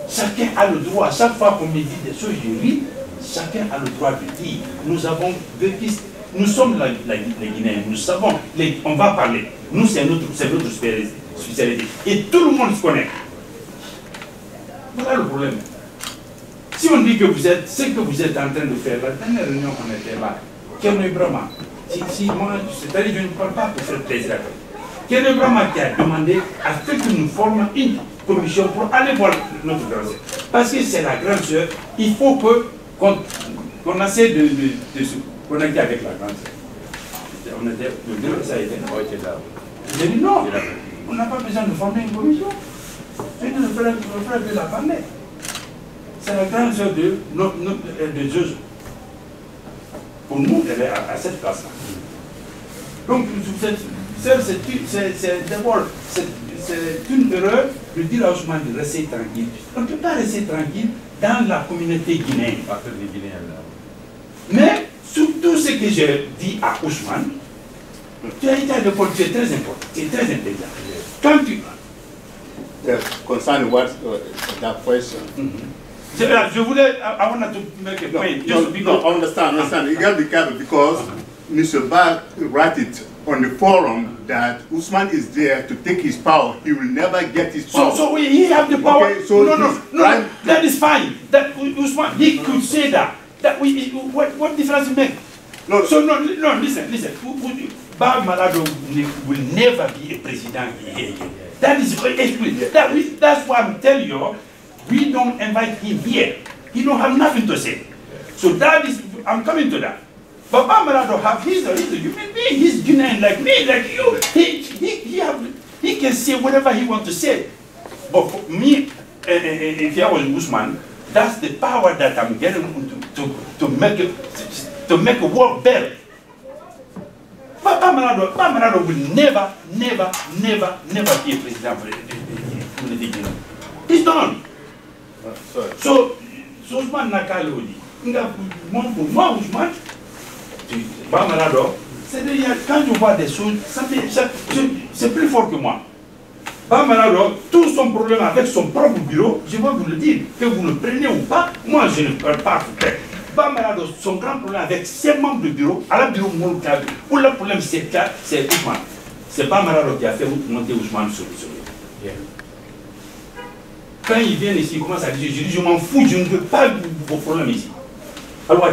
Chacun a le droit, chaque fois qu'on me dit des choses, je ris, chacun a le droit de dire. Nous avons vécu, nous sommes les Guinéens, nous savons, on va parler. Nous, c'est notre spécialité. Et tout le monde se connaît. Voilà le problème. Si on dit que vous êtes, ce que vous êtes en train de faire, la dernière réunion qu'on était là, Kerno Brahma, moi, c'est-à-dire que je ne parle pas pour faire plaisir à toi. Kerno Brahma qui a demandé à ce que nous formions une commission pour aller voir notre grande sœur. Parce que c'est la grande sœur, il faut qu'on essaie de se connecter avec la grande sœur. On était, le bureau, ça a été là. J'ai dit non, on n'a pas besoin de former une commission. Le frère de la parler. C'est la grande sœur de Jojo. Pour nous, elle est à cette place-là. Donc, c'est d'abord, c'est une erreur de dire à Ousmane de rester tranquille. On ne peut pas rester tranquille dans la communauté guinéenne. Mais, sur tout ce que j'ai dit à Ousmane, tu as été à l'école, tu es très important, tu es très intelligent. Quand tu... Concerning what that question. Je voulais, I want to make a point. No, understand. You got to be careful because Mr. Ba write it on the forum that Usman is there to take his power. He will never get his power. So he have the power. Okay, so no, that is fine. That Usman, he could say that. What difference it make? No, listen. Ba Malado will never be a president here. That is that's why I'm telling you, we don't invite him here. He don't have nothing to say. So that is, I'm coming to that. But Ba Malado he's a human being. He's Guinean like me, like you. He can say whatever he wants to say. But for me, if I was Usman, that's the power that I'm getting to make a work better. But Ba Malado will never be a president for the community. He's done. So Ousmane Nakalo dit, moi Ousmane, Ba Malado, c'est-à-dire quand je vois des choses, c'est plus fort que moi. Ba Malado, tout son problème avec son propre bureau, je vais vous le dire, que vous le preniez ou pas, moi je ne peux pas vous faire. Ba Malado, son grand problème avec ses membres de bureau, à la bureau mondial, où le problème c'est Ousmane. C'est Ba Malado qui a fait monter Ousmane sur le. Quand ils viennent ici, ils commencent à dire, je dis, je m'en fous, je ne veux pas vos problèmes ici. Alors,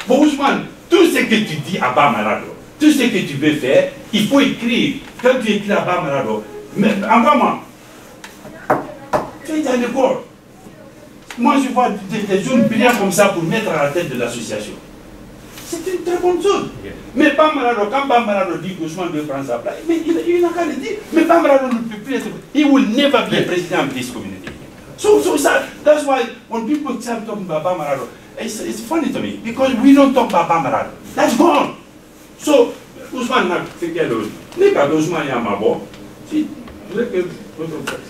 bon, Ousmane, tout ce que tu dis à Ba Malado, tout ce que tu veux faire, il faut écrire. Quand tu écris à Ba Malado, envoie-moi. Tu es à l'école. Moi, je vois des jeunes brillants comme ça pour mettre à la tête de l'association. C'est une très bonne chose. Mais Ba Malado, quand Ba Malado dit qu'Ousmane veut prendre sa place, mais il n'a qu'à le dire. Mais Ba Malado ne peut plus être. He will never be a president of this community. So that's why when people start talking about Ba Malado, it's funny to me because we don't talk about Ba Malado. That's gone. So Ousmane n'a fait quelle chose? Mais quand Ousmane est à Mabo, si vous voulez que votre frère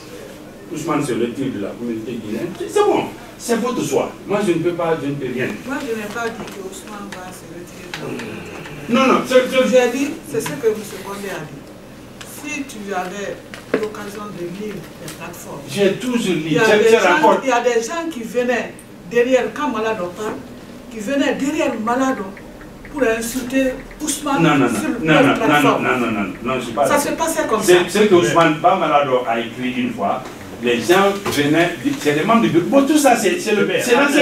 Ousmane se retire de la communauté guinéenne, c'est bon. C'est votre choix. Moi, je ne peux pas, je ne peux rien. Moi, je n'ai pas dit que Ousmane va se retirer de la communauté. Non, j'ai dit, c'est ce que M. Bondé a dit. Si tu avais l'occasion de lire les plateformes, j'ai toujours lu. Il y a des gens qui venaient derrière, quand Malado parle, qui venaient derrière Malado pour insulter Ousmane sur la plateforme. Non, je ne sais pas. Ça se passait comme ça. C'est que Ousmane Ba Malado a écrit une fois. Les gens venaient, c'est les membres du bureau. Bon, tout ça, c'est l'ancien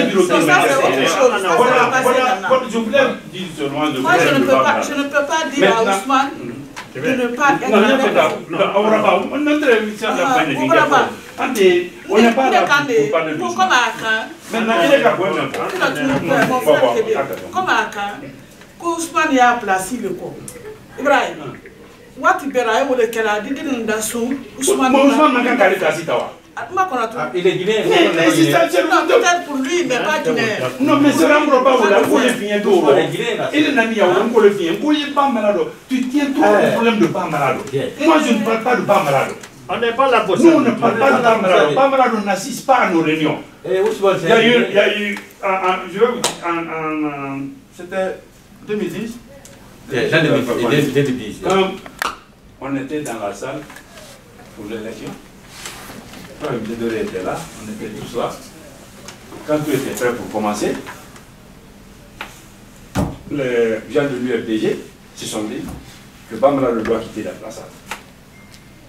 bureau. Ça, c'est autre chose. Voilà, je voulais dire seulement de moi, je ne peux pas dire à Ousmane de ne pas être non, notre émission n'a pas été on n'est pas là pour parler de ça. Maintenant, il est qu'à quoi même comme à Ousmane a placé le corps. Ibrahim, what Ibrahim ou le Kela didn't dasso Ousmane n'a qu'à placer Tawa. Il est guinéen. Peut-être pour lui, mais pas guinéen. Non, mais c'est improbable. Il est nani à on le vient. Pour les pas malades, tu tiens tout le problème de pas malade. Moi, je ne parle pas de pas malade. On n'est pas là pour ça. Nous, on ne parle pas de pas malade. Pas malade, on n'assiste pas à nos réunions. Il y a eu, c'était 2010. On était dans la salle pour l'élection. Quand le Bédoré était là, on était tous là. Quand tout était prêt pour commencer, les gens de l'UFDG se sont dit que Bamala doit quitter la salle.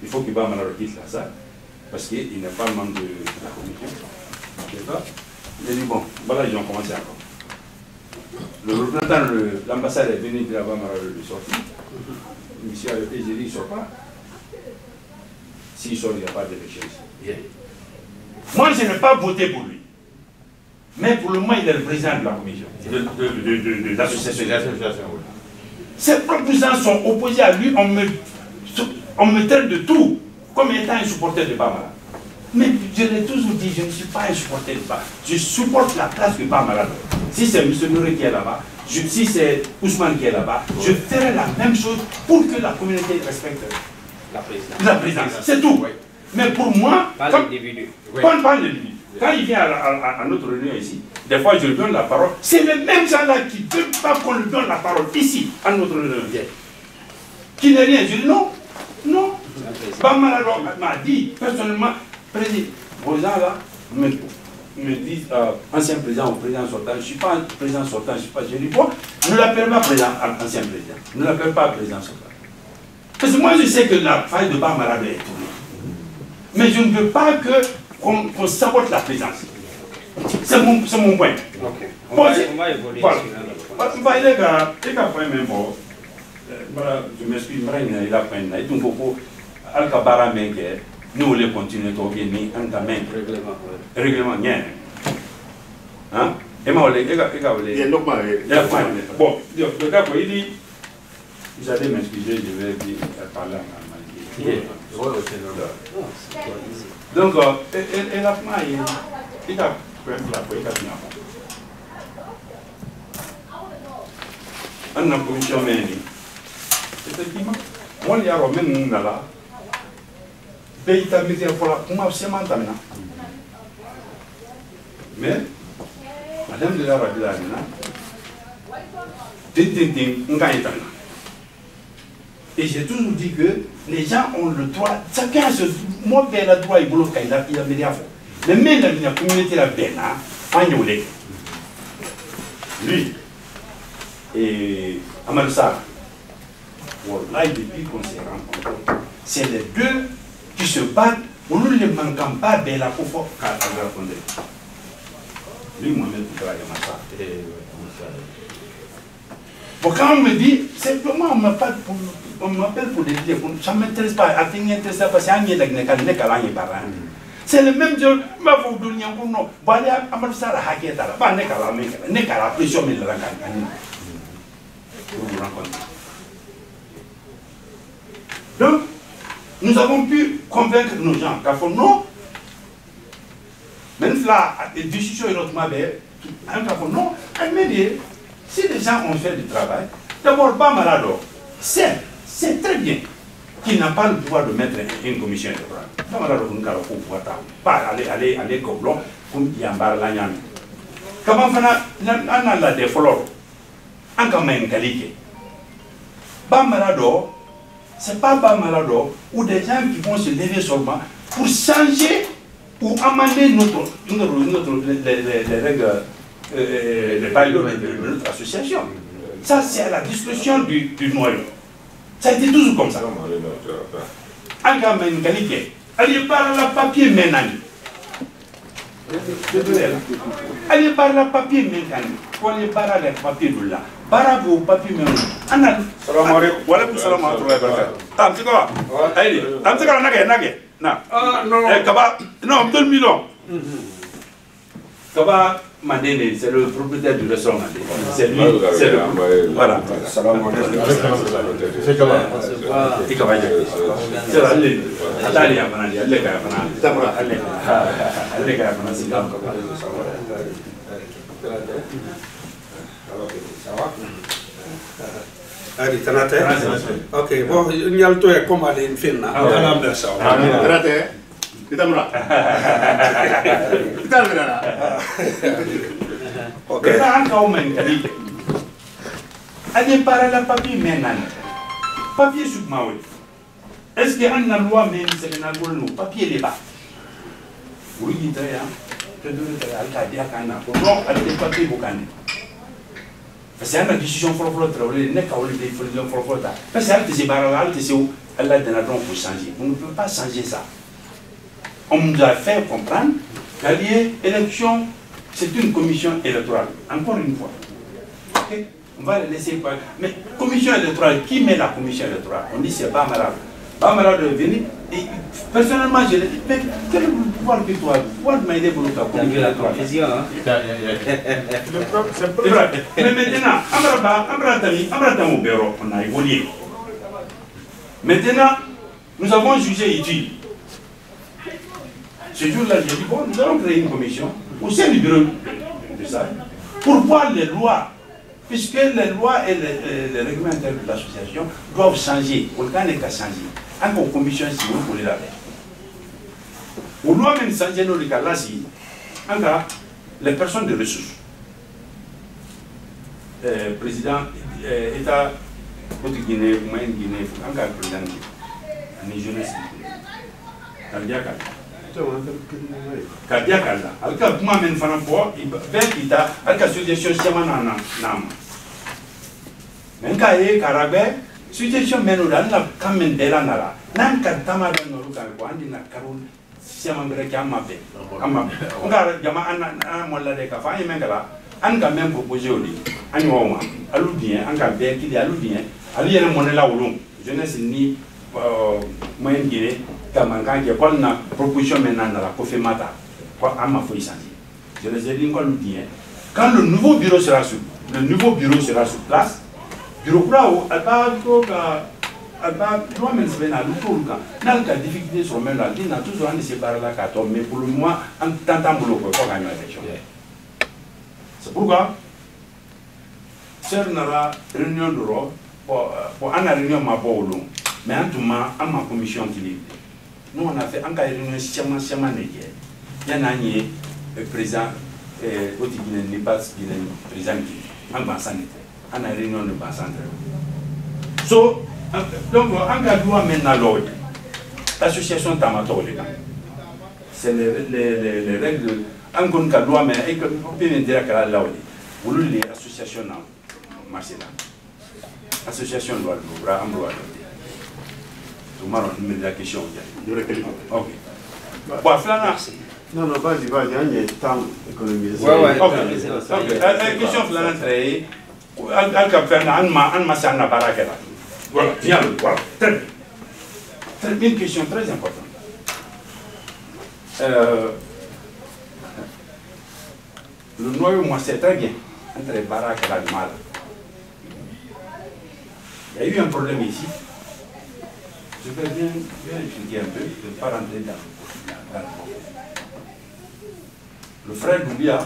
Il faut que Bamala quitte la salle parce qu'il n'est pas membre de la commission. Il a dit bon, voilà, ils ont commencé encore. Le représentant de l'ambassade est venu dire à Bamala de sortir. Monsieur a dit, il ne sort pas. S'il sort, il n'y a pas d'élection ici. Moi, je n'ai pas voté pour lui. Mais pour le moment, il est le président de la commission, de l'association. Ses propres gens sont opposés à lui. On me traite de tout comme étant un supporter de Bamala. Mais je l'ai toujours dit, je ne suis pas un supporter de Bamala. Je supporte la place de Bamala. Si c'est M. Nouré qui est là-bas, si c'est Ousmane qui est là-bas, je ferai la même chose pour que la communauté respecte la présidence. C'est tout. Mais pour moi, pas l'individu. Quand il vient à notre réunion ici, des fois je lui donne la parole. C'est les mêmes gens-là qui ne veulent pas qu'on lui donne la parole ici, à notre réunion. Qui n'est rien. Je dis non. Non. Bamala m'a dit personnellement, président, vos gens-là me disent ancien président ou président sortant. Je ne suis pas un président sortant, je ne suis pas. Je dis bon, ne l'appelle pas président, ancien président. Ne l'appelle pas président sortant. Parce que moi je sais que la faille de Bamala est tournée. Mais je ne veux pas qu'on sabote la présence. C'est mon point. Okay. On va évoluer sur je m'excuse, il a fait un Al-Kabara Mengue, nous voulons continuer à gagner un règlement. Hein? Et moi, bon, le gars, il dit, vous allez m'excuser, je vais parler en allemand. Donc, elle a fait il a fait la on a commission effectivement, moi, il y a même là, pays d'amitié pour la commission. Mais, madame de la Rabila, et j'ai toujours dit que les gens ont le droit, chacun se. Moi, ben le droit, il a mis à fond. Mais même dans la communauté, la Bénin, lui et Amadou Sarr, voilà, depuis qu'on s'est rencontrés, c'est les deux qui se battent. On ne les manquons pas, ben la pour faire qu'à répondre. Lui, moi-même, je travaille à Massa. Bon, quand on me dit, simplement, on m'appelle pour des idées, ça ne m'intéresse pas, parce que c'est le même Dieu, ma vous donne un bon donc, nous avons pu convaincre nos gens qu'à fond, non, même là, les décisions et notre mabé, non, si les gens ont fait du travail, d'abord, pas malade, c'est très bien qu'il n'a pas le pouvoir de mettre une commission de travail. Pas malade, on pouvoir pas aller comme l'homme, comme il y a un bar là. Comment on a la déflore, en quand même qualité. Pas malade, c'est pas malade, ou des gens qui vont se lever seulement pour changer ou amender les règles. Le bail de notre association. Ça, c'est à la discussion du noyau. Ça a été toujours comme ça. En cas de qualité, allez par le papier maintenant. allez par la papier maintenant pour aller par les papiers de là par vos papiers même ana salam alaikum wa alaikum salam wa rahmatullahi wa barakatuh tam sika allez tam sika nage na non kaba non 2 millions kaba Mandé, c'est le propriétaire du restaurant Mandé. C'est lui, c'est le... Voilà. Salam alaikum. C'est comment? C'est comment? C'est la ligne. Allez, allez, allez, allez, Tanate. Ok, bon, il y a le toit comme aller une fin. Tanate. Kita murah. Kita murah. Ok. Kita kau main tadi. Ada para la papier maintenant. Papier sous mawe. Est-ce que on a loi même c'est na golno papier les bas. Oui, il y a. Je dois te dire al kana. Non, avec papier bokane. Parce que la décision for travailler n'est qu'à les décisions for ta. Parce que c'est baral c'est où Allah donne donc pour changer. On ne peut pas changer ça. On nous a fait comprendre l'élection, c'est une commission électorale. Encore une fois. Okay? On va le laisser pas. Mais commission électorale, qui met la commission électorale? On dit c'est pas malade. Pas malade de venir. Et personnellement, je l'ai dit, mais quel pouvoir que toi, pouvoir m'aider pour la commission électorale? Mais maintenant, on a évolué. Maintenant, nous avons jugé utile. Ce jour-là, j'ai dit, bon, nous allons créer une commission au sein du bureau de ça pour voir les lois, puisque les lois et les règlements internes de l'association doivent changer. Aucun n'est qu'à changer. Encore commission, si vous voulez la faire. Au loi même changer dans le cas là, si, encore, les personnes de ressources, président, État, Côte-Guinée, Moyenne Guinée, encore président, en jeunesse, Kadia Kala, Alka Puma men Fanafo, Bekita, Alka suggestion Siamana Nam. Menkae, Karabe, suggestion Menudan, Kamen Delanara, Nan Katama Noruka, Wandina Karun, Siamambere Kamabe, Onga Yama Mola de Kafa, Mengala, Anka Mem Proposoli, Anoma, Aludien, Anka Beki, Aludien, Alien Monela Ulum, jeunesse ni Moyenne Guinée. Quand na proposition maintenant dans la Kofemata, je les ai dit encore le bien. Quand le nouveau bureau sera sur place, le bureau là difficulté sur même la ligne, toujours un de ces barres là mais pour le moment, en tant boulot pour gagner l'élection. C'est pourquoi, si on a réunion de l'Europe, pour une réunion ma mais en tout cas, à ma commission qui est. Nous, on a fait un cas de réunion sciemment négé. Il y a un président, Côte-Guinée n'est pas président qui en Bansanité. On a réunion de Bansanité. Donc, on a droit maintenant l'ordre. L'association Tamato, c'est les règles. On a droit, mais on peut me dire qu'à l'ordre. Vous voulez l'association marché là. L'association doit l'ouvrir. On me la question. Ok. Bon, non, vas-y, on y est temps économisé. Ok. Question Flana très. Voilà, viens, voilà. Très bien. Une question très importante. Le noyau, moi, c'est très bien. Entre Barak et la Mala. Il y a eu un problème ici. Je vais bien expliquer un peu, je ne vais pas rentrer dans le frère Doumbia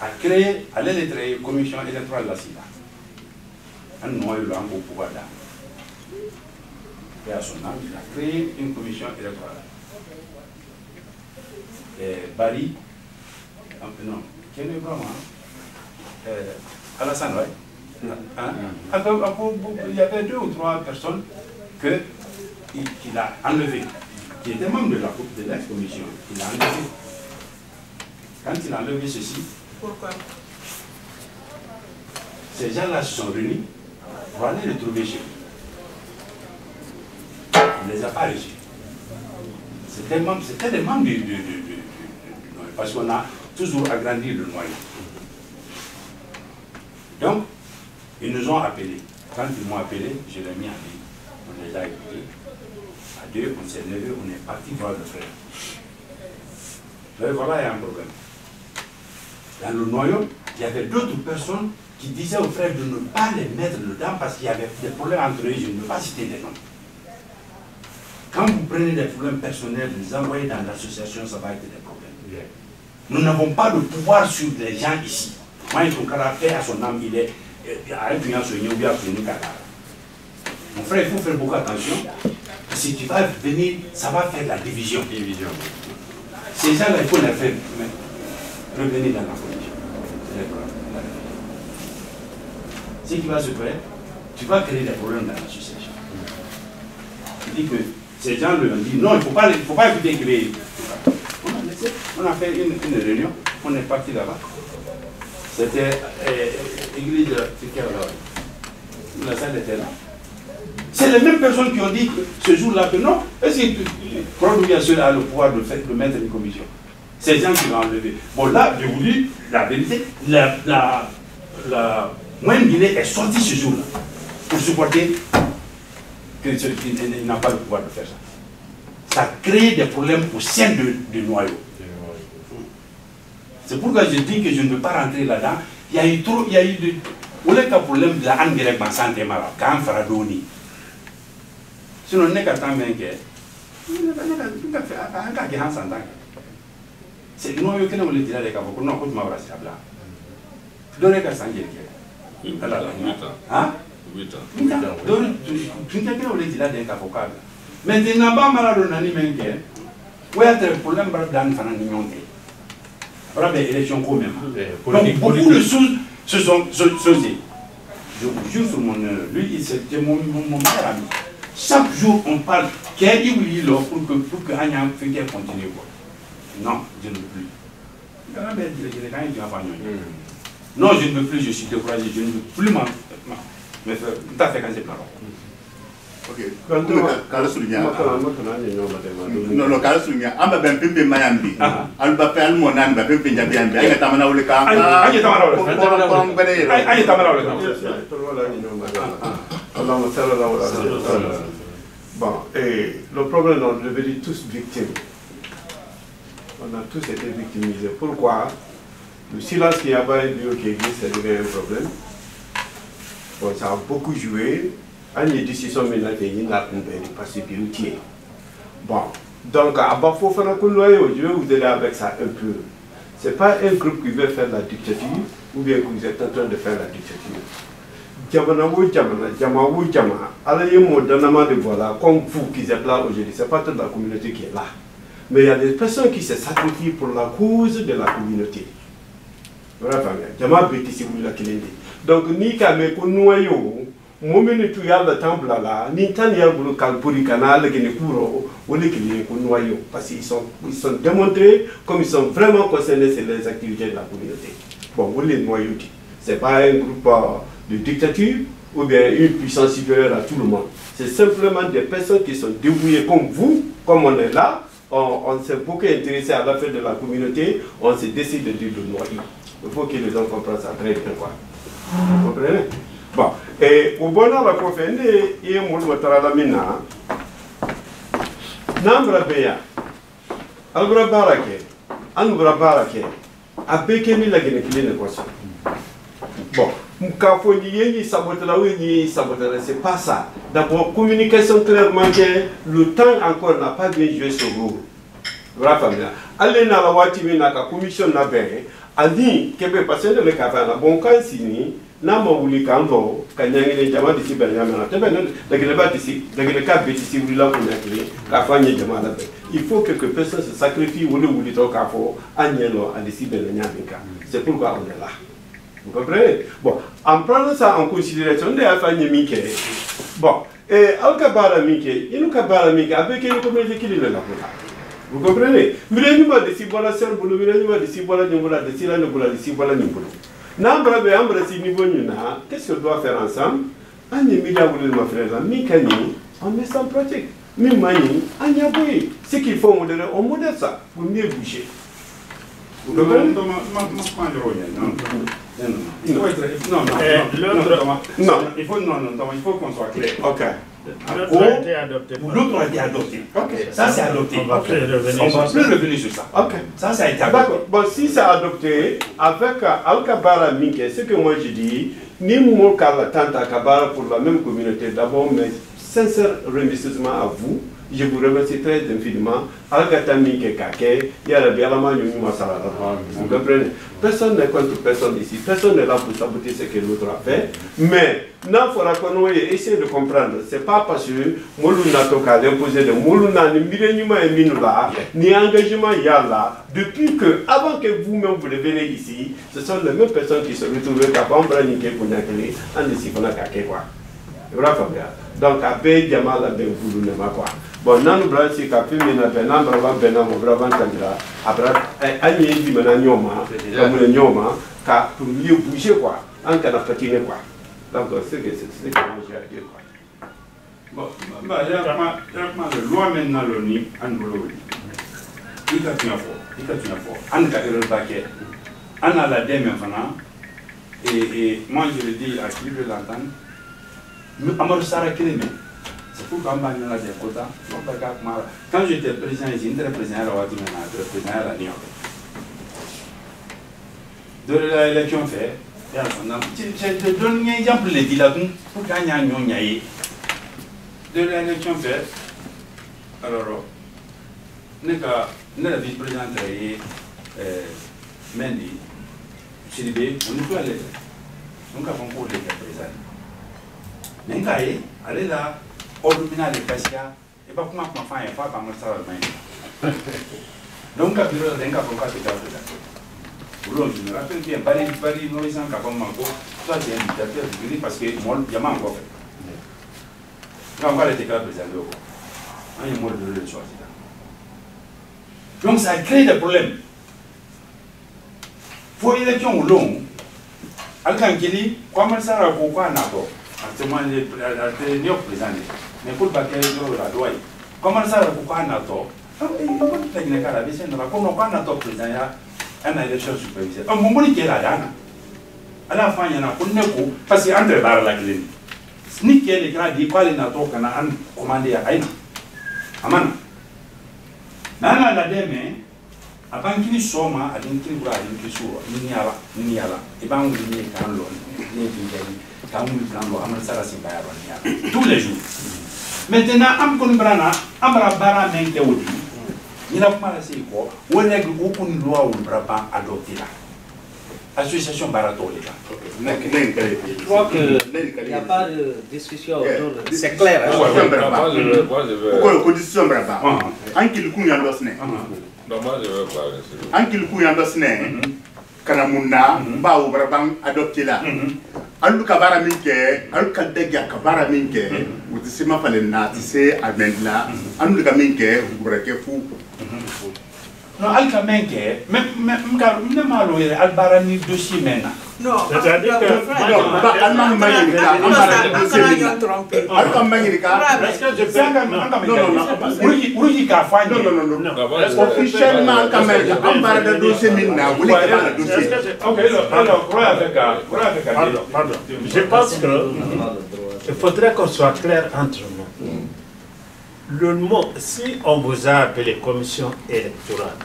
a créé, allait créer une commission électorale de la SIDA. Un noyau de l'angle au pouvoir d'âme. Et à son âme, il a créé une commission électorale. Et Barry, non, quel est vraiment Alassane, oui. Il y avait 2 ou 3 personnes qu'il a enlevées, qui étaient membres de la commission. Il a enlevé. Quand il a enlevé ceci, Pourquoi? Ces gens-là se sont réunis pour aller les trouver chez lui. Il ne les a pas reçus. C'était des membres du parce qu'on a toujours agrandi le noyau. Donc, ils nous ont appelés. Quand ils m'ont appelé, je l'ai mis en ligne. On les a écoutés. À deux, on s'est levé, on est parti voir le frère. Mais voilà, il y a un problème. Dans le noyau, il y avait d'autres personnes qui disaient aux frères de ne pas les mettre dedans parce qu'il y avait des problèmes entre eux, je ne veux pas citer des noms. Quand vous prenez des problèmes personnels, les envoyer dans l'association, ça va être des problèmes. Nous n'avons pas de pouvoir sur les gens ici. Moi, son caractère à son âme, il est mon frère, il faut faire beaucoup attention. Si tu vas venir, ça va faire la division. Ces gens-là, il faut les faire revenir dans la religion. Ce qui va se faire, tu vas créer des problèmes dans l'association. Il dit que ces gens lui ont dit non, il ne faut pas écouter créer. On a fait une réunion, on est parti là-bas. C'était l'église de la salle était là. C'est les mêmes personnes qui ont dit que ce jour-là que non, est-ce que Provincial a le pouvoir de mettre une commission? Ces gens qui l'ont enlevé. Bon là, je vous dis la vérité, la moyenne Guinée est sortie ce jour-là pour supporter qu'il n'a pas le pouvoir de faire ça. Ça crée des problèmes au sein du noyau. C'est pourquoi je dis que je ne veux pas rentrer là-dedans. Il y a eu trop, il y a eu de... Où est le problème de la Angérek en santé malade, quand Faradoni. Sinon, on n'est qu'à temps bien que. C'est le noyau que nous voulons dire avec Avoko. Non, quand tu m'as brassé à blanc. Donnez qu'à Sanjé. Hein? 8 ans. Tu n'as qu'à dire avec Avoko. Maintenant, pas malade, on a ni même que. Où est le problème de la Fananionte? Voilà des élections quand même. Donc beaucoup de choses se sont dit. Je vous jure sur mon honneur, lui, c'était mon meilleur ami. Chaque jour, on parle qu'il y a eu pour que Agnam continue. Non, je ne veux plus. Non, je ne veux plus, je suis découragé, je ne veux plus me faire. Tout à fait quand c'est parlant. Ok. Kalau suruhnya, no kalau suruhnya, amba bempempe mayambi, alba pe almona amba bempempe jabiambi, ayo tamana ule ka, ayo tamana ule, ayo tamana ule. Bon, et le problème, on est devenus tous victimes. On a tous été victimisés. Pourquoi? Le silence qu'il y a pas eu qui existe, ça devient un problème. Bon, ça a beaucoup joué. Les décisions maintenant qui sont passées pilotier. Bon, donc à Bafo, je vais vous aider avec ça un peu. Ce n'est pas un groupe qui veut faire la dictature ou bien que vous êtes en train de faire la dictature. Comme vous qui êtes là aujourd'hui, ce n'est pas toute la communauté qui est là. Mais il y a des personnes qui se sacrifient pour la cause de la communauté. Donc, ni qu'à noyau. Moment tu as le temple là, Nintania Bulu Kalpuri Canal, qui ne courent au noyau, parce qu'ils sont démontrés comme ils sont vraiment concernés sur les activités de la communauté. Bon, vous les noyaux, ce n'est pas un groupe de dictature ou bien une puissance supérieure à tout le monde. C'est simplement des personnes qui sont débrouillées comme vous, comme on est là, on s'est beaucoup intéressé à l'affaire de la communauté, on s'est décidé de dire le noyau. Il faut que les gens comprennent ça très bien. Vous comprenez? Bon, et au bon la conférence, il y a un monde qui a mina. Nambra beya, albra barake, anbra barake, abeke mi la gene kile negocio. Bon, mkafoni yengi sabotela ou yengi sabotela, c'est pas ça. D'abord, communication clairement que le temps encore n'a pas bien joué ce rôle. Voilà, famille. Allez dans la wati mina ka commission na bere, ani kebe passer de le café na bon quand sini. Nama wuli kanvo kanyangine jama disi benyamana tebe de ba disi de ka betisi wuli la kunyakile ka fanye jama la. Il faut que personne se sacrifie wuli to ka fo anyelo adisi benyamika. C'est pourquoi on est là. Vous comprenez? Bon, en prenant ça en considération de afanye mike. Bon, et alkabara mike, inukabara mike avec une communauté qui le la. Vous comprenez? Milenuma de sibola serbulu, milenuma de sibola nyumbola de sila nyumbola de sibola nyumbola. Qu'est-ce qu'on doit faire ensemble? On met ça en pratique. Ce qu'il faut, on modèle ça pour mieux bouger. Non, il faut être. Non, il faut qu'on soit clair. Ok. L'autre a été adopté. L'autre a été adopté. Ok. Ça, c'est adopté. On va plus revenir on sur va ça. plus revenir sur ça. Ok. Ça a été adopté. D'accord. Bon, si c'est adopté, avec Al-Kabara Minke, ce que moi je dis, ni mon Tanta Kabara pour la même communauté, d'abord, mes sincères remerciements à vous. Je vous remercie très infiniment. Al-Gata Minke Kake, Yarabi Alama Yumi Masala. Vous comprenez? Personne n'est contre personne ici. Personne n'est là pour saboter ce que l'autre a fait. Mais, il faut essayer de comprendre. Ce n'est pas parce que Moulou n'a pas imposé de Moulou n'a ni engagement là. Depuis que, avant que vous-même vous venez ici, ce sont les mêmes personnes qui se retrouvent à Bambranike pour Nakele, en Sifona Kake. Donc, à paix, Diamal, à Benfoulou, n'est-ce pas? Bon, nan bransi ka fi mina pe nan brava bena mo brava tandira abra anyi di mana nyoma ka mo nyoma ka pour mieux bouger quoi en kana patiner quoi. Donc c'est que c'est que moi j'ai à dire quoi. Bon, bah la loi maintenant l'ONU en bleu. Il a bien fort. En cas de paquet. En a la dème maintenant et moi je le dis à qui veut l'entendre. Amor Sara Keleme. C'est pourquoi on a des quotas. Quand j'étais président ici, j'étais président à la Ouattine, président à la Lyon. De l'élection fait, je te donne un exemple de dilaton pour gagner un yon. De l'élection fait, alors, nous la vice-présidente Mendy, Sidibé, on ne peut aller. Donc, avant qu'on les président. Mais quand elle est là, ordinaire de Cassia, et pas comment ma femme est pas par mon salaire. Donc, à bureau d'un cas pour pas te garder là. Je me rappelle bien, Paris, Maurice, en Capon Manco, toi, tu es un dictateur du gris parce que moi, il y a pas encore fait. Quand on va les déclarer président, il y a moins de choix. Donc, ça crée des problèmes. Pour l'élection long, Alcankili, comment ça va pour quoi n'importe? Actuellement, il est président. Mais pour pas qu'il y ait la loi, comment ça va pourquoi on a tort? Il faut que tu aies la vision de la commune, on a tort président, il y a une élection supervisée. On m'a dit qu'il y a la dame. À la fin, il y en a pour ne pas, parce qu'il y a entre barres la clé. Ni qu'il y a des grands dit quoi les nators qu'on a commandé à Haïti. Aman. Mais on a la dame, avant qu'il soit, à une qu'il voit, à une qu'il soit, ni y a là, et bien on dit qu'il y a un lot, ni tous les jours. Maintenant, on comprend, on va bara menke odi. Il a pas assez quoi. On est aucune loi ou pas adopté là. Association baratole là. Je crois qu'il n'y a pas de discussion autour. C'est clair. Pourquoi la condition brava? Ankil Kouyan Dosne. Ankil Kouyan Dosne. Kanamuna, Bao Brabang adopté là. Alu kabara minke, alu kadega kabara minke, utisema pale na tise amendla, alu kaminke ubureke fu. Non, alka menke, même malo yere albara ni dossier mena. Non, c'est-à-dire que alma magnika, alka magnika. Est-ce que je peux Uruji ka fani. Non. Officiellement quand même, albara de dossier mena, vous voulez que le dossier. OK, alors, Pardon. Je pense qu'il faudrait qu'on soit clair entre nous. Le mot, si on vous a appelé commission électorale,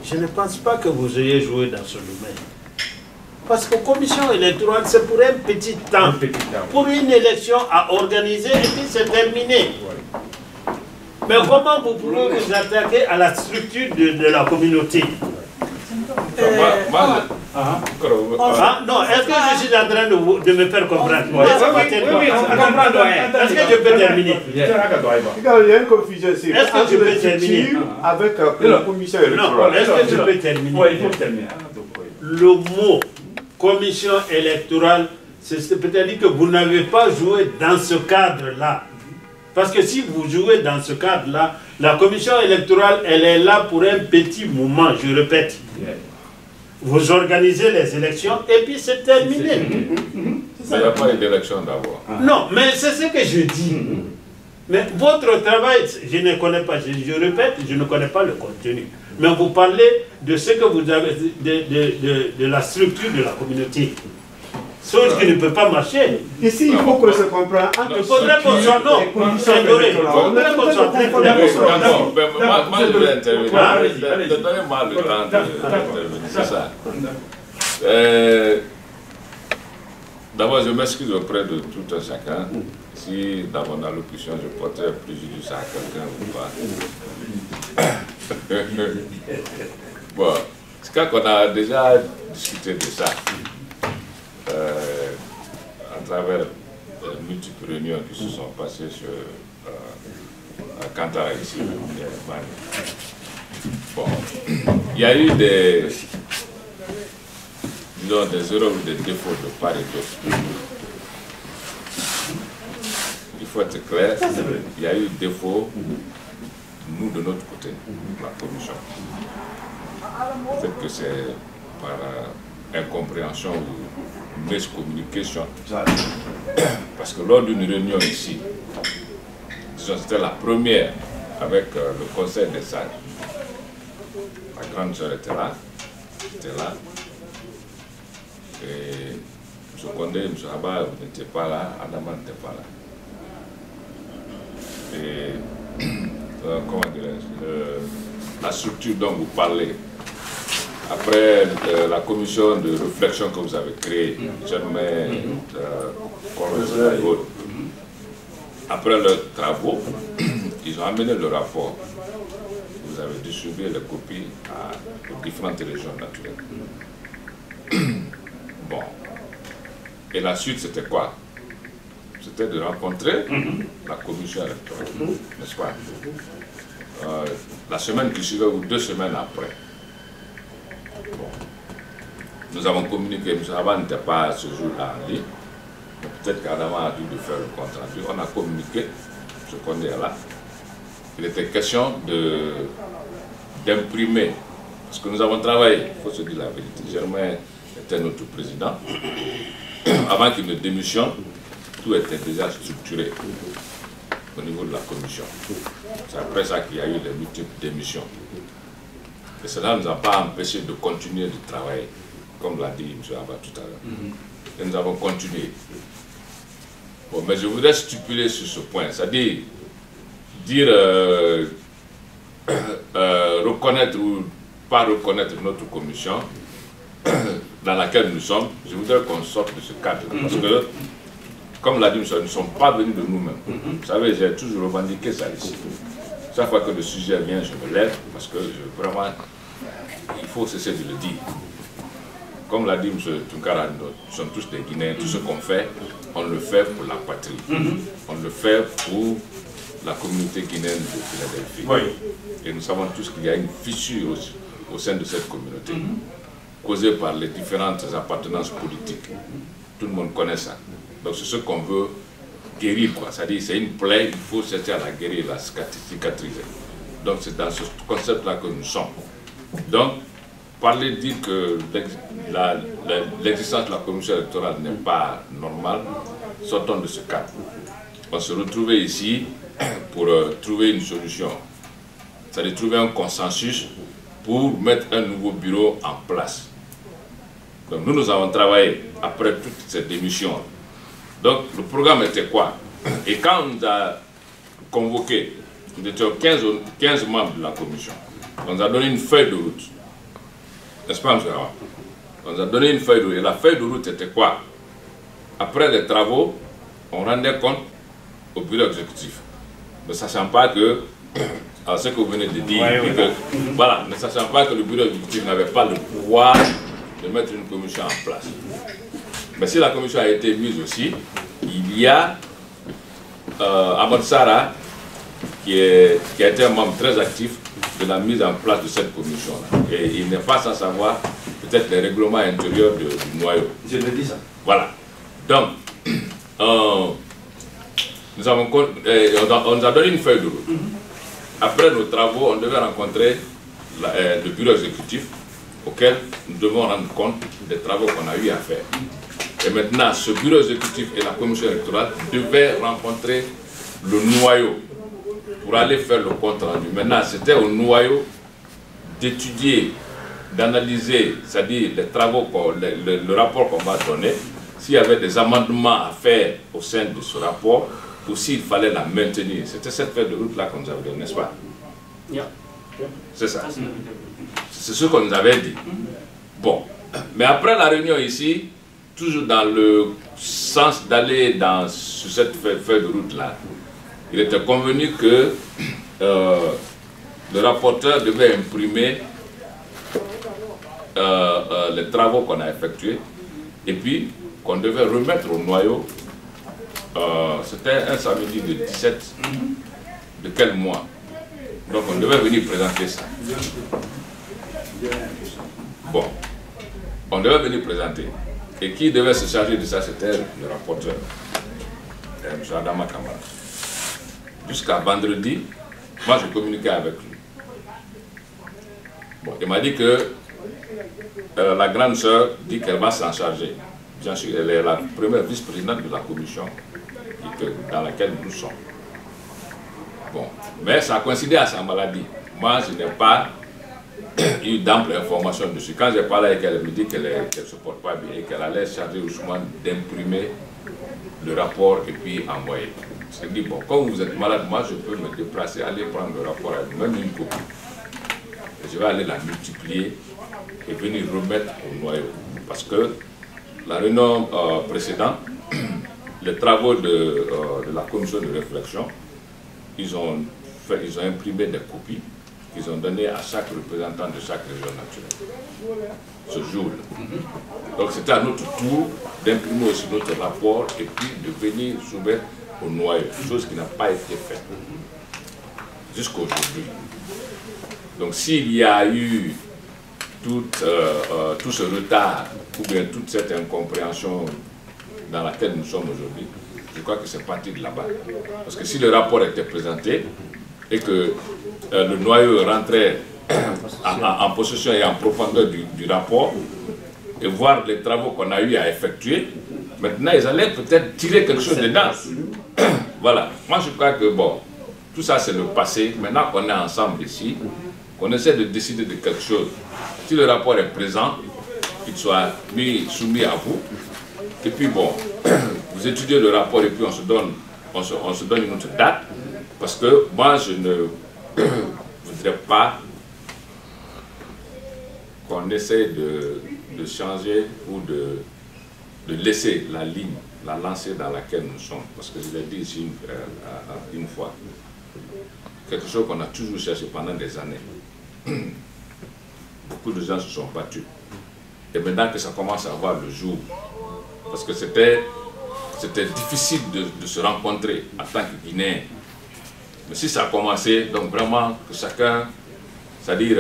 je ne pense pas que vous ayez joué dans ce domaine. Parce que commission électorale, c'est pour un petit temps. Pour une élection à organiser et puis c'est terminé. Mais comment vous pouvez vous attaquer à la structure de la communauté? Non, est-ce que je suis en train de me faire comprendre? Oui, on comprend. Est-ce que je peux terminer? Il y a une confusion ici. Est-ce que je peux terminer? Avec la commission électorale. Non, est-ce que je peux terminer? Oui, il faut terminer. Le mot commission électorale, c'est peut-être que vous n'avez pas joué dans ce cadre-là. Parce que si vous jouez dans ce cadre-là, la commission électorale, elle est là pour un petit moment, je répète. Vous organisez les élections et puis c'est terminé. Il n'y a pas eu d'élection d'abord. Non, mais c'est ce que je dis. Mais votre travail, je ne connais pas, je répète, je ne connais pas le contenu. Mais vous parlez de ce que vous avez, de la structure de la communauté. Chose qui ne peut pas marcher. Ici, il faut qu'on se comprenne. Il faudrait qu'on soit non. Moi, je vais intervenir. Donnez-moi le temps d'intervenir. C'est ça. D'abord, je m'excuse auprès de tout un chacun si dans mon allocution je portais préjudice à quelqu'un ou pas. Bon, c'est quand on a déjà discuté de ça à travers multiples réunions qui se sont passées sur Kantara ici. Bon, il y a eu des erreurs ou des défauts de part et d'autre. Il faut être clair, il y a eu des défauts, nous de notre côté, la commission. Peut-être que c'est par incompréhension ou miscommunication. Parce que lors d'une réunion ici, disons c'était la première avec le conseil des sages. La grande sœur était là. Et M. Condé, M. Abba, vous n'étiez pas là, Adama n'était pas là. Et comment dirais-je, la structure dont vous parlez, après la commission de réflexion que vous avez créée, après leurs travaux, ils ont amené le rapport. Vous avez distribué les copies aux différentes régions naturelles. Bon. Et la suite, c'était quoi? C'était de rencontrer la commission électorale, n'est-ce pas? La semaine qui suivait ou 2 semaines après. Bon. Nous avons communiqué, M. Abba n'était pas ce jour-là en ligne. Peut-être qu'Adama a dû faire le compte rendu. On a communiqué, ce qu'on est là. Il était question d'imprimer, parce que nous avons travaillé, il faut se dire la vérité. Germain était notre président. Avant qu'il ne démissionne, tout était déjà structuré au niveau de la commission. C'est après ça qu'il y a eu les multiples démissions. Et cela ne nous a pas empêché de continuer de travailler, comme l'a dit M. Abba tout à l'heure. Et nous avons continué. Bon, mais je voudrais stipuler sur ce point, c'est-à-dire dire reconnaître ou pas reconnaître notre commission dans laquelle nous sommes. Je voudrais qu'on sorte de ce cadre. Parce que, comme l'a dit M. nous ne sommes pas venus de nous-mêmes. Vous savez, j'ai toujours revendiqué ça ici. Chaque fois que le sujet vient, je me lève parce que vraiment, il faut cesser de le dire. Comme l'a dit M. Tunkara, nous sommes tous des Guinéens. Tout ce qu'on fait, on le fait pour la patrie. On le fait pour la communauté guinéenne de Philadelphie. Et nous savons tous qu'il y a une fissure au sein de cette communauté, causée par les différentes appartenances politiques. Tout le monde connaît ça. Donc c'est ce qu'on veut guérir, quoi. C'est-à-dire c'est une plaie, il faut chercher à la guérir, la cicatriser. Donc c'est dans ce concept-là que nous sommes. Donc, parler, dire que l'existence de la commission électorale n'est pas normale, sortons de ce cadre. On se retrouvait ici pour trouver une solution, c'est-à-dire trouver un consensus pour mettre un nouveau bureau en place. Donc nous avons travaillé après toutes ces démissions. Donc le programme était quoi? Et quand on nous a convoqués, nous étions 15 membres de la commission, on nous a donné une feuille de route. N'est-ce pas, M. Rawa? On nous a donné une feuille de route. Et la feuille de route était quoi? Après les travaux, on rendait compte au bureau exécutif. Ne sachant pas que, à ce que vous venez de dire, voilà, ne sachant pas que le bureau exécutif n'avait pas le pouvoir de mettre une commission en place. Mais si la commission a été mise aussi, il y a Ahmad Sara qui a été un membre très actif de la mise en place de cette commission-là. Et il n'est pas sans savoir peut-être les règlements intérieurs du noyau. Je le dis ça. Voilà. Donc, on nous a donné une feuille de route. Après nos travaux, on devait rencontrer le bureau exécutif auquel nous devons rendre compte des travaux qu'on a eu à faire. Et maintenant, ce bureau exécutif et la commission électorale devaient rencontrer le noyau pour aller faire le compte rendu. Maintenant, c'était au noyau d'étudier, d'analyser, c'est-à-dire les travaux, le rapport qu'on va donner, s'il y avait des amendements à faire au sein de ce rapport, ou s'il fallait la maintenir. C'était cette feuille de route-là qu'on nous avait donnée, n'est-ce pas? C'est ça. C'est ce qu'on nous avait dit. Bon. Mais après la réunion ici, toujours dans le sens d'aller sur cette feuille de route-là, il était convenu que le rapporteur devait imprimer les travaux qu'on a effectués et puis qu'on devait remettre au noyau. C'était un samedi de 17 de quel mois? Donc on devait venir présenter ça. Bon, on devait venir présenter. Et qui devait se charger de ça? C'était le rapporteur, M. Adama Kamara. Jusqu'à vendredi, moi je communiquais avec lui. Bon, il m'a dit que la grande sœur dit qu'elle va s'en charger. Bien sûr, elle est la première vice-présidente de la commission dans laquelle nous sommes. Bon, mais ça a coïncidé à sa maladie. Moi, je n'ai pas eu d'ample information dessus. Quand j'ai parlé avec elle, elle me dit qu'elle ne se porte pas bien et qu'elle allait charger Ousmane d'imprimer le rapport et puis envoyer. Je dis, bon, comme vous êtes malade, moi je peux me déplacer, aller prendre le rapport avec même une copie. Et je vais aller la multiplier et venir remettre au noyau. Parce que la réunion précédente, les travaux de la commission de réflexion, ils ont imprimé des copies qu'ils ont données à chaque représentant de chaque région naturelle, ce jour-là. Donc c'était à notre tour d'imprimer aussi notre rapport et puis de venir soumettre au noyau, chose qui n'a pas été faite jusqu'à aujourd'hui. Donc s'il y a eu tout ce retard ou bien toute cette incompréhension dans laquelle nous sommes aujourd'hui, je crois que c'est parti de là-bas. Parce que si le rapport était présenté et que le noyau rentrait en possession et en profondeur du rapport et voir les travaux qu'on a eu à effectuer, maintenant ils allaient peut-être tirer quelque chose dedans. Voilà. Moi je crois que bon, tout ça c'est le passé. Maintenant qu'on est ensemble ici, qu'on essaie de décider de quelque chose. Si le rapport est présent, qu'il soit soumis à vous. Et puis bon, vous étudiez le rapport et puis on se donne une autre date. Parce que moi je ne voudrais pas qu'on essaie de changer ou de laisser la ligne, la lancée dans laquelle nous sommes. Parce que je l'ai dit ici une fois. Quelque chose qu'on a toujours cherché pendant des années. Beaucoup de gens se sont battus. Et maintenant que ça commence à voir le jour, parce que c'était difficile de se rencontrer en tant que Guinéen. Mais si ça a commencé, donc vraiment que chacun, c'est-à-dire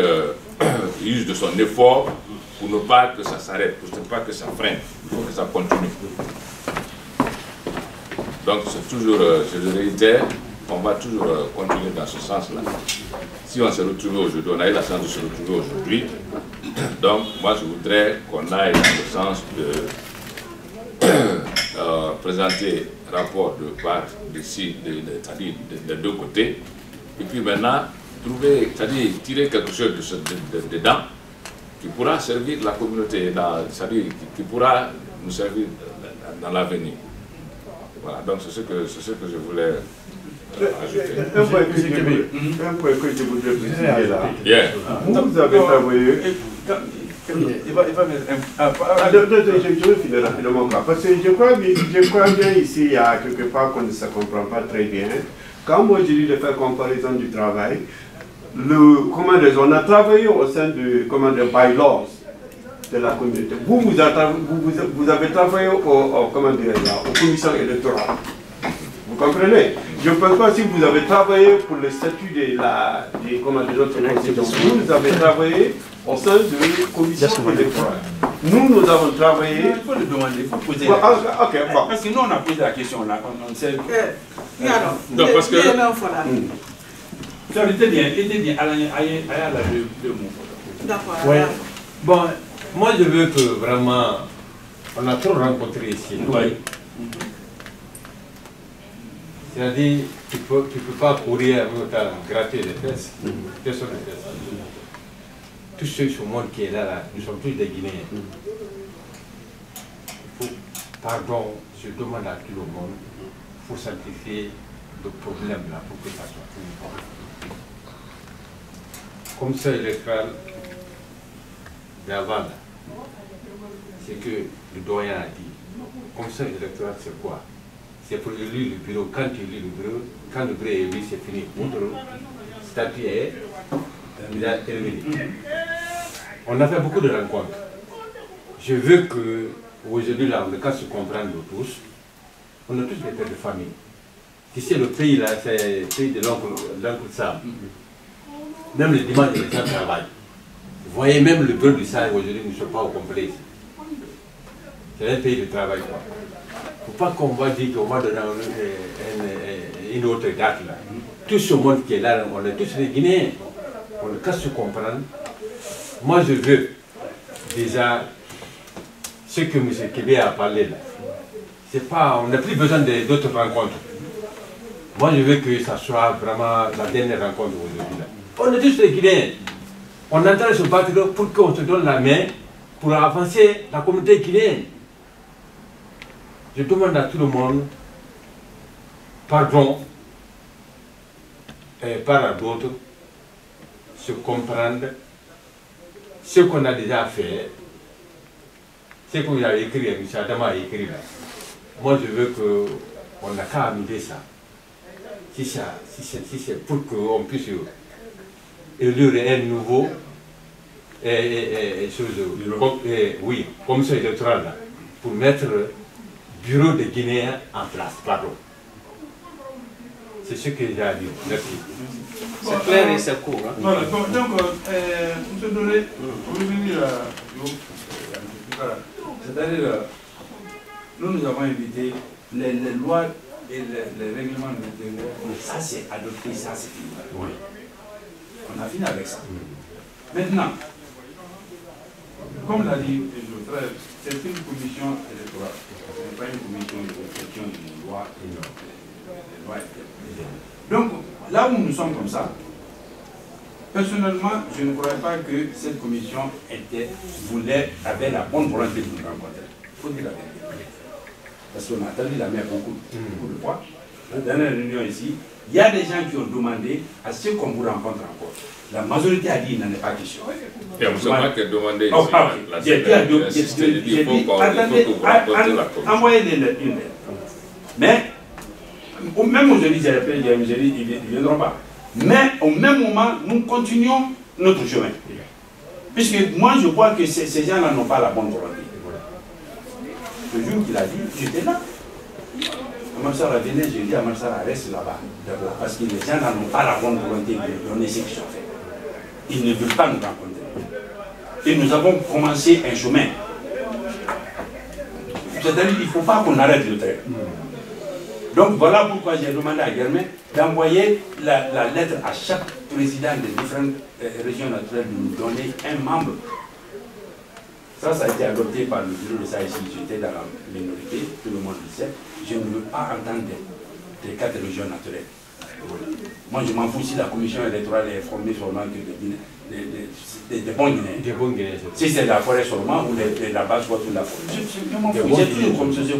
use de son effort pour ne pas que ça s'arrête, pour ne pas que ça freine, il faut que ça continue. Donc c'est toujours, je le réitère, on va toujours continuer dans ce sens-là. Si on s'est retrouvé aujourd'hui, on a eu la chance de se retrouver aujourd'hui, donc moi je voudrais qu'on aille dans le sens de présenter rapport de part d'ici, c'est-à-dire des deux côtés, et puis maintenant trouver, c'est-à-dire tirer quelque chose dedans qui pourra servir la communauté, c'est-à-dire qui pourra nous servir dans l'avenir. Voilà, donc c'est ce que je voulais ajouter. Un point que je voudrais préciser là. Yeah. Vous avez travaillé. Je vais finir rapidement parce que je crois bien ici, il y a quelque part qu'on ne se comprend pas très bien. Quand moi je dis de faire comparaison du travail, on a travaillé au sein du bylaws de la communauté. Vous avez travaillé aux commissions électorales. Vous comprenez? Je ne pense pas si vous avez travaillé pour le statut de notre constitution. Vous avez travaillé au sein de la commission électorale. Nous avons travaillé... Il faut le demander, il faut poser la question. Bon. Parce que nous, on a posé la question là, on sait... Non, parce que... Ça était bien, deux mots. D'accord. Ouais. Bon, moi je veux que vraiment, on a trop rencontré ici. Oui. C'est-à-dire, tu ne peux pas courir en même temps gratter les fesses. Personne ne fait ça. tous ceux sur le monde qui est là, nous sommes tous des Guinéens. Il faut, pardon, je demande à tout le monde, il faut simplifier le problème là pour que ça soit tout. Comme ça, électoral d'avant, c'est que le doyen a dit. Comme ça, électoral, c'est quoi? C'est pour élire le bureau. Quand tu élis le bureau, quand le bureau est élu, c'est fini. Votre statut est terminé. On a fait beaucoup de rencontres. Je veux que aujourd'hui, là, on se comprendre tous. On a tous des pères de famille. Si c'est le pays là, c'est le pays de l'oncle Sam. Même le dimanche, les gens travaillent. Vous voyez, même le bureau du Sam aujourd'hui ne sont pas au complet ici. C'est un pays de travail. Il ne faut pas qu'on va dire qu'on va donner une autre date là. Tout ce monde qui est là, on est tous des Guinéens. On ne peut se comprendre. Moi, je veux déjà ce que M. Kébé a parlé là. C'est pas, on n'a plus besoin d'autres rencontres. Moi, je veux que ça soit vraiment la dernière rencontre aujourd'hui là. On est tous des Guinéens. On est en train de se battre pour qu'on se donne la main pour avancer la communauté guinéenne. Je demande à tout le monde, pardon, et par d'autres, se comprendre ce qu'on a déjà fait, ce que vous avez écrit, M. Adama a écrit là. Moi, je veux qu'on n'a qu'à amener ça. Si c'est pour qu'on puisse élire un nouveau oui, commission électorale là, pour mettre le bureau des Guinéens en place. Pardon. C'est ce que j'ai à dire. Merci. C'est clair et c'est court. Hein? Voilà, donc, M. Doré, pour revenir c'est-à-dire, nous avons invité les lois et les règlements de l'intérieur. Ça, c'est adopté, ça, c'est fini. Oui. On a fini avec ça. Maintenant, comme l'a dit le frère, c'est une commission électorale. Ce n'est pas une commission de réflexion des lois et donc, là où nous sommes comme ça, personnellement, je ne croyais pas que cette commission avait la bonne volonté de nous rencontrer. Il faut dire la vérité. Parce qu'on a attendu la main beaucoup de fois. Dans la réunion ici, il y a des gens qui ont demandé à ce qu'on vous rencontre encore. La majorité a dit qu'il n'en est pas question. Et on ne sait pas que demander ici. J'ai dit, attendez, envoyez-les une lettre. Mais, même aujourd'hui, j'ai appelé, ils ne viendront pas. Mais au même moment, nous continuons notre chemin. Puisque moi, je vois que ces gens-là n'ont pas la bonne volonté. Le jour qu'il a dit, j'étais là. Amarsara venait, j'ai dit Amarsara reste là-bas. D'abord, parce que les gens n'ont pas la bonne volonté de donner ce qu'ils ont fait. Ils ne veulent pas nous rencontrer. Et nous avons commencé un chemin. C'est-à-dire qu'il ne faut pas qu'on arrête le train. Donc voilà pourquoi j'ai demandé à Germain d'envoyer la lettre à chaque président des différentes régions naturelles de nous donner un membre. Ça a été adopté par le bureau de ça ici. J'étais dans la minorité, tout le monde le sait. Je ne veux pas entendre des 4 régions naturelles. Moi, je m'en fous si la commission électorale est formée seulement que des bons Guinéens. Si c'est la forêt seulement ou la base soit toute la forêt. Je m'en fous, j'ai toujours comme ceci.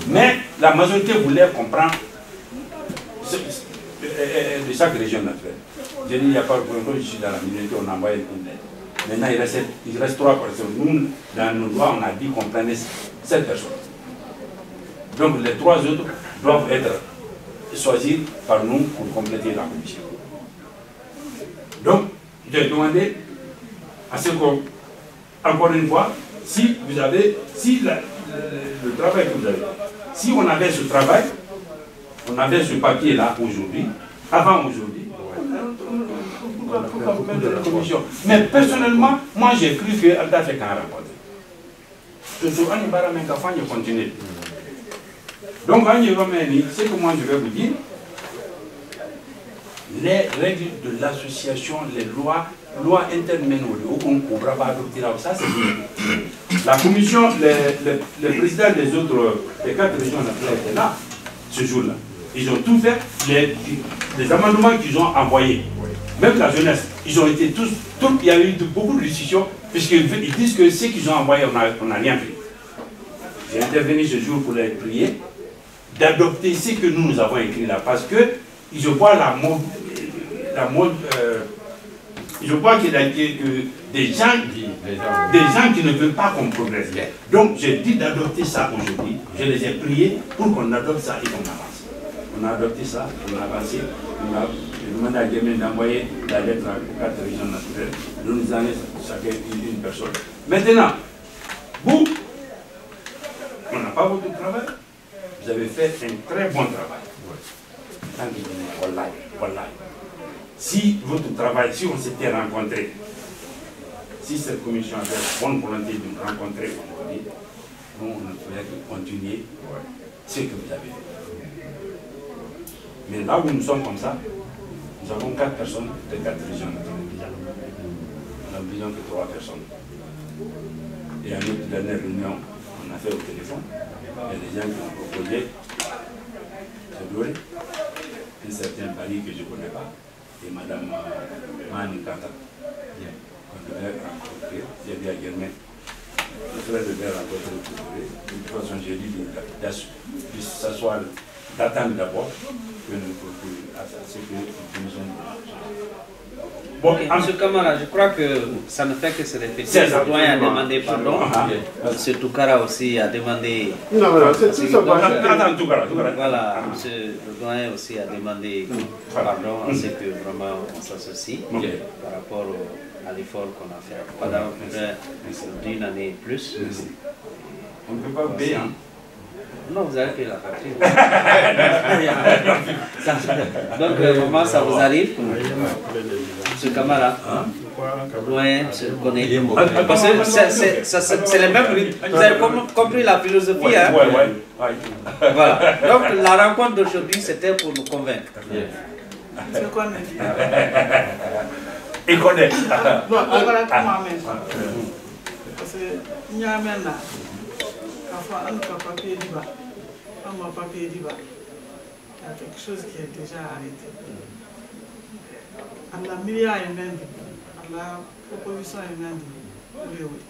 Mais la majorité voulait comprendre de chaque région naturelle. J'ai dit, il n'y a pas de problème, je suis dans la minorité, on envoie une lettre. Maintenant, il reste 3 personnes. Nous, dans nos lois, on a dit qu'on prenait 7 personnes. Donc, les 3 autres doivent être choisis par nous pour compléter la commission. Donc, j'ai demandé à ce qu'on, encore une fois, si vous avez, le travail que vous avez, si on avait ce travail, on avait ce papier-là aujourd'hui, avant aujourd'hui, pourquoi vous mettez la commission? Mais personnellement, moi j'ai cru que Alta fait qu'un rencontre. Je continue. Donc, ce que moi je vais vous dire, les règles de l'association, les lois internes, ça c'est la commission, les présidents des autres, des 4 régions étaient là, ce jour-là. Ils ont tout fait, les amendements qu'ils ont envoyés, même la jeunesse. Ils ont été tous, il y a eu beaucoup de discussions, puisqu'ils disent que ce qu'ils ont envoyé, on n'a rien pris. J'ai intervenu ce jour pour les prier d'adopter ce que nous avons écrit là, parce que je vois je vois qu'il y a des gens qui ne veulent pas qu'on progresse. Donc j'ai dit d'adopter ça aujourd'hui. Je les ai priés pour qu'on adopte ça et qu'on avance. On a adopté ça, on a avancé. On a demandé à Guémen d'envoyer la lettre aux 4 régions naturelles. Nous nous en avons chacun une personne. Maintenant, vous, on n'a pas votre travail. Vous avez fait un très bon travail. Voilà. Si votre travail, si on s'était rencontré, si cette commission avait bonne volonté de nous rencontrer aujourd'hui, nous, on ne pouvait que continuer ce que vous avez fait. Mais là où nous sommes comme ça, nous avons 4 personnes de 4 régions. Nous n'avons besoin que 3 personnes. Et à notre dernière réunion, on a fait au téléphone. Il y a des gens qui ont proposé, c'est doué, un certain Paris que je ne connais pas, et Mme Mani Kata, qu'on devait rencontrer. J'ai dit à Guermain, le frère devait rencontrer le Touré. De toute façon, j'ai dit de s'asseoir, d'attendre d'abord que nous ce que nous ont. Bon, M. Kamara, je crois que ça ne fait que se répéter. Le doyen a demandé pardon. M. Toukara aussi a demandé. Non, c'est tout ça. Voilà, M. le doyen aussi a demandé pardon à ce que vraiment on s'associe par rapport à l'effort qu'on a fait pendant plus d'une année et plus. On ne peut pas payer. Non, vous avez payé la facture. Donc, vraiment, ça vous arrive. M. Kamara, ouais, je connais. Parce que c'est les mêmes. Vous avez compris la philosophie. Hein? Voilà. Donc, la rencontre d'aujourd'hui, c'était pour nous convaincre. Je connais. Il connaît. Non, voilà comment même. Parce que nous avons là. Parfois, on n'a pas papier d'Iba. On n'a pas papier d'Iba. Il y a quelque chose qui est déjà arrêté. À la milliard et même, à la proposition et même, oui, oui.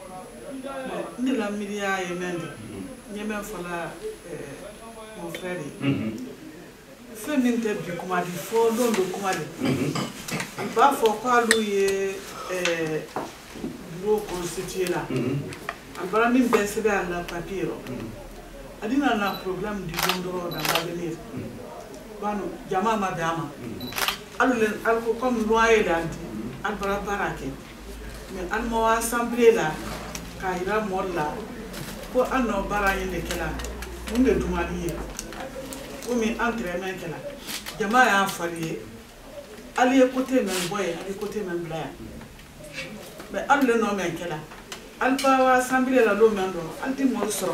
Mais la milliard et même, il y a même mon frère. Fait une interview, comme a dit, il faut non de comment dire. Il va faut pas lui bureau constitué là. Alors, même baisser à la papier. Il y a un problème du monde dans l'avenir. Bon, Jama Madama. Alors, comme loi est là, elle va baraquer. Mais elle m'a assemblé là, quand il a mort là, pour un an baraquer de là, on ne doit pas dire. On met entraînement là. Jama a fallu. Allez écouter même boy, allez écouter même blague. Mais elle le nomme là. Elle va assembler la loi maintenant. Elle dit moi sera.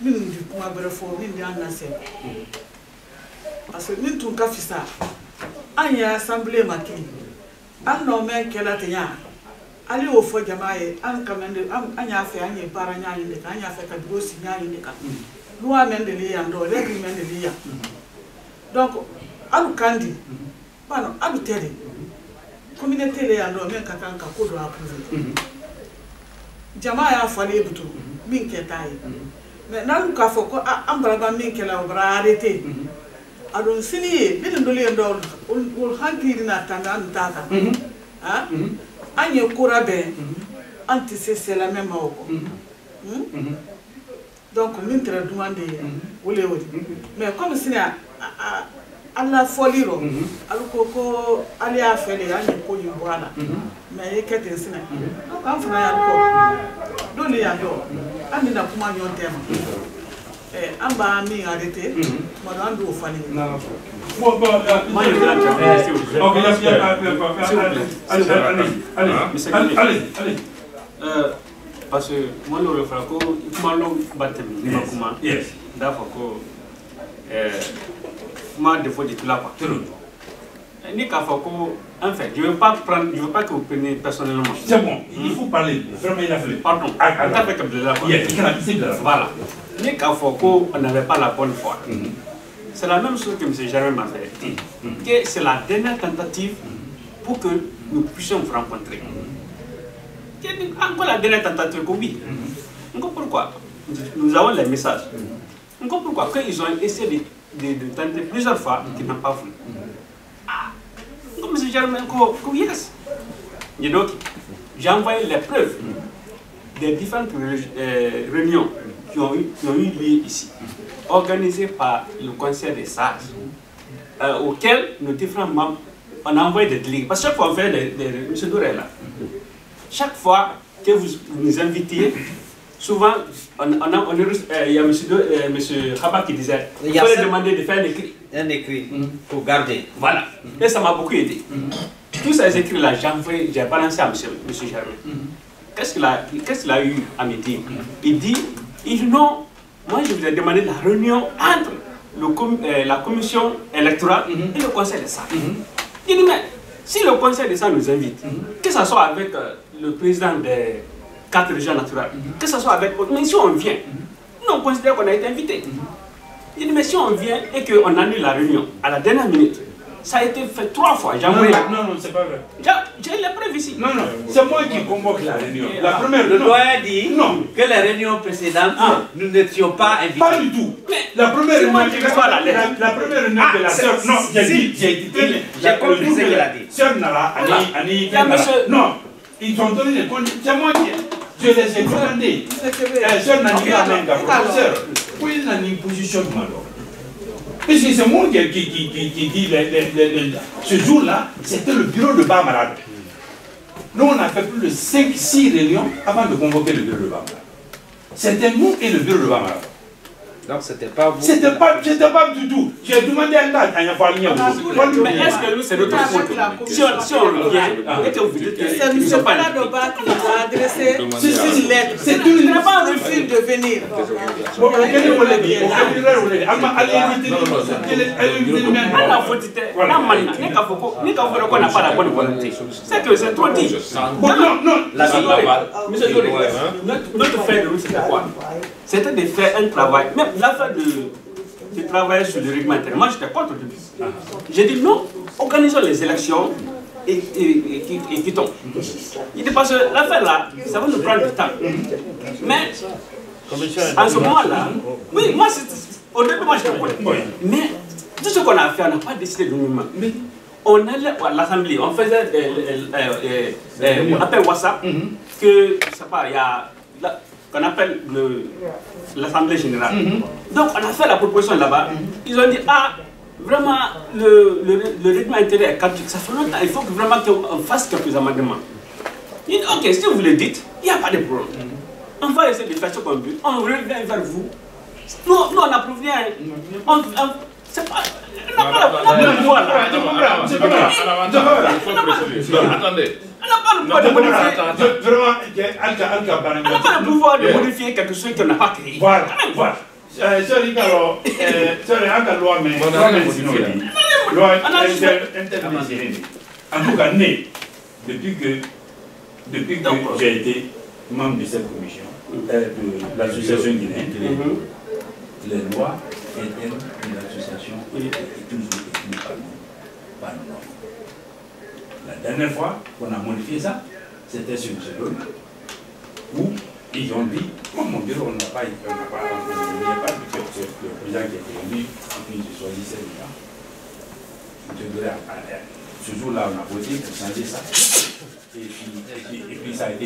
Nous du point bref, nous dit en assez. Parce que nous tout cas fait ça. On y a assemblé ma qui. Elle nomme qu'elle a tenu. Allez au fond Jamaï, on commande, on y a fait un parent, on y a fait un gros signal in the cap. Loi mène de l'IA, règlement de l'IA. Donc, à nous candy, pardon, à nous télé. Communauté les andro, même quand on a couru à approuver. Jamaï a fallu tout, minquetaille. Mais là, nous avons fait un brava minquela au bras arrêté. Alors, si nous sommes dans les andro, on hanky n'a tendance à tata. Hein? Agne courabé, anti c'est la même eau. Donc, nous devons demander, mais comme si à la folie, alors qu'on allait à faire les années pour nous voir, mais il y a quelques années. Donc, en France, nous les avons, on n'a pas mal de thème. On va m'y arrêter, madame doit falloir. Allez. Parce que moi, le franco, il m'a yes. D'accord, moi, des fois, je là. En fait, je ne veux pas que vous preniez personnellement. C'est bon, il faut parler. Vraiment, il a fallu. Pardon, voilà. On n'avait pas la bonne foi. C'est la même chose que M. Jérémy m'a fait. Que c'est la dernière tentative pour que nous puissions vous rencontrer. Encore la dernière tentative, oui. Pourquoi? Nous avons les messages. Pourquoi? Qu'ils ont essayé de tenter plusieurs fois, qu'ils n'ont pas voulu. Comme M. Germain, yes. Et donc, j'ai envoyé les preuves des différentes réunions qui ont eu lieu ici, organisées par le Conseil des sages, auxquelles nos différents membres, on a envoyé des délégués. Parce que chaque fois on fait M. Doré là, chaque fois que vous nous invitez, souvent, il y a M. Rabat qui disait, il faut leur demander de faire un écrit. Un écrit pour garder. Voilà. Et ça m'a beaucoup aidé. Tous ces écrits-là, j'ai balancé à M. Germain. Qu'est-ce qu'il a eu à me dire? Il dit non, moi je vous ai demandé la réunion entre la commission électorale et le conseil des sages. Il dit, mais si le conseil des sages nous invite, que ce soit avec le président des 4 régions naturelles, que ce soit avec... Mais si on vient, nous on considère qu'on a été invité. Il dit, mais si on vient et qu'on annule la réunion à la dernière minute, ça a été fait 3 fois. Non, c'est pas vrai. J'ai les preuves ici. Non, c'est moi qui convoque la réunion. La première, le doyen dit que les réunions précédentes, nous n'étions pas invités. Pas du tout. La première réunion de la sœur, non, j'ai compris ce qu'il a dit. Sœur Nala, non, ils ont donné des conditions. C'est moi qui. Je les ai demandé. Sœur Nala, professeur, oui, il a une position de malheur. Parce que c'est moi qui dit ce jour-là, c'était le bureau de Bas-Malade. Nous, on a fait plus de 5-6 réunions avant de convoquer le bureau de Bas-Malade. C'était nous et le bureau de Bas-Malade. Donc, c'était pas vous? C'était pas du tout. J'ai demandé à l'âge, il n'y a pas de lien. Mais est-ce que nous, c'est notre faute? Si on vient et que vous dites que c'est M. Paladoba qui nous a adressé une lettre. C'est pas un refus de venir. C'est que c'est trop dit. Monsieur Doré, notre fait de nous, c'était quoi? C'était de faire un travail, même l'affaire de travailler sur le règlement intérieur. Moi, j'étais contre le début. J'ai dit non, organisons les élections et quittons. Il dit parce que l'affaire là, ça va nous prendre du temps. Mais, en ce moment-là, oui, moi, au début, moi, j'étais contre. Mais, tout ce qu'on a fait, on n'a pas décidé de nous-mêmes. On allait à l'Assemblée, on faisait on appelle WhatsApp, que, je sais pas, il y a... qu'on appelle l'Assemblée générale. Donc on a fait la proposition là-bas. Ils ont dit, vraiment, le règlement intérieur est caduc. Ça fait longtemps, il faut que vraiment qu'on fasse quelques amendements. Ils disent, ok, si vous le dites, il n'y a pas de problème. On va essayer de faire ce qu'on veut. On revient vers vous. Nous, on n'approuve rien. C'est pas... On n'a pas le pouvoir là. Attendez. On n'a pas le pouvoir de modifier quelque chose qu'on n'a pas créé. Voilà. En tout cas, depuis que j'ai été membre de cette commission, de l'association guinéenne, les lois internes de l'association étaient toujours écrites par nous. La dernière fois qu'on a modifié ça, c'était sur M. Doré, où ils ont dit, comme mon bureau, on n'a pas, le président qui était élu, et puis je choisissais les gens. M. Doré, ce jour-là, on a voté pour changer ça. Et puis ça a été,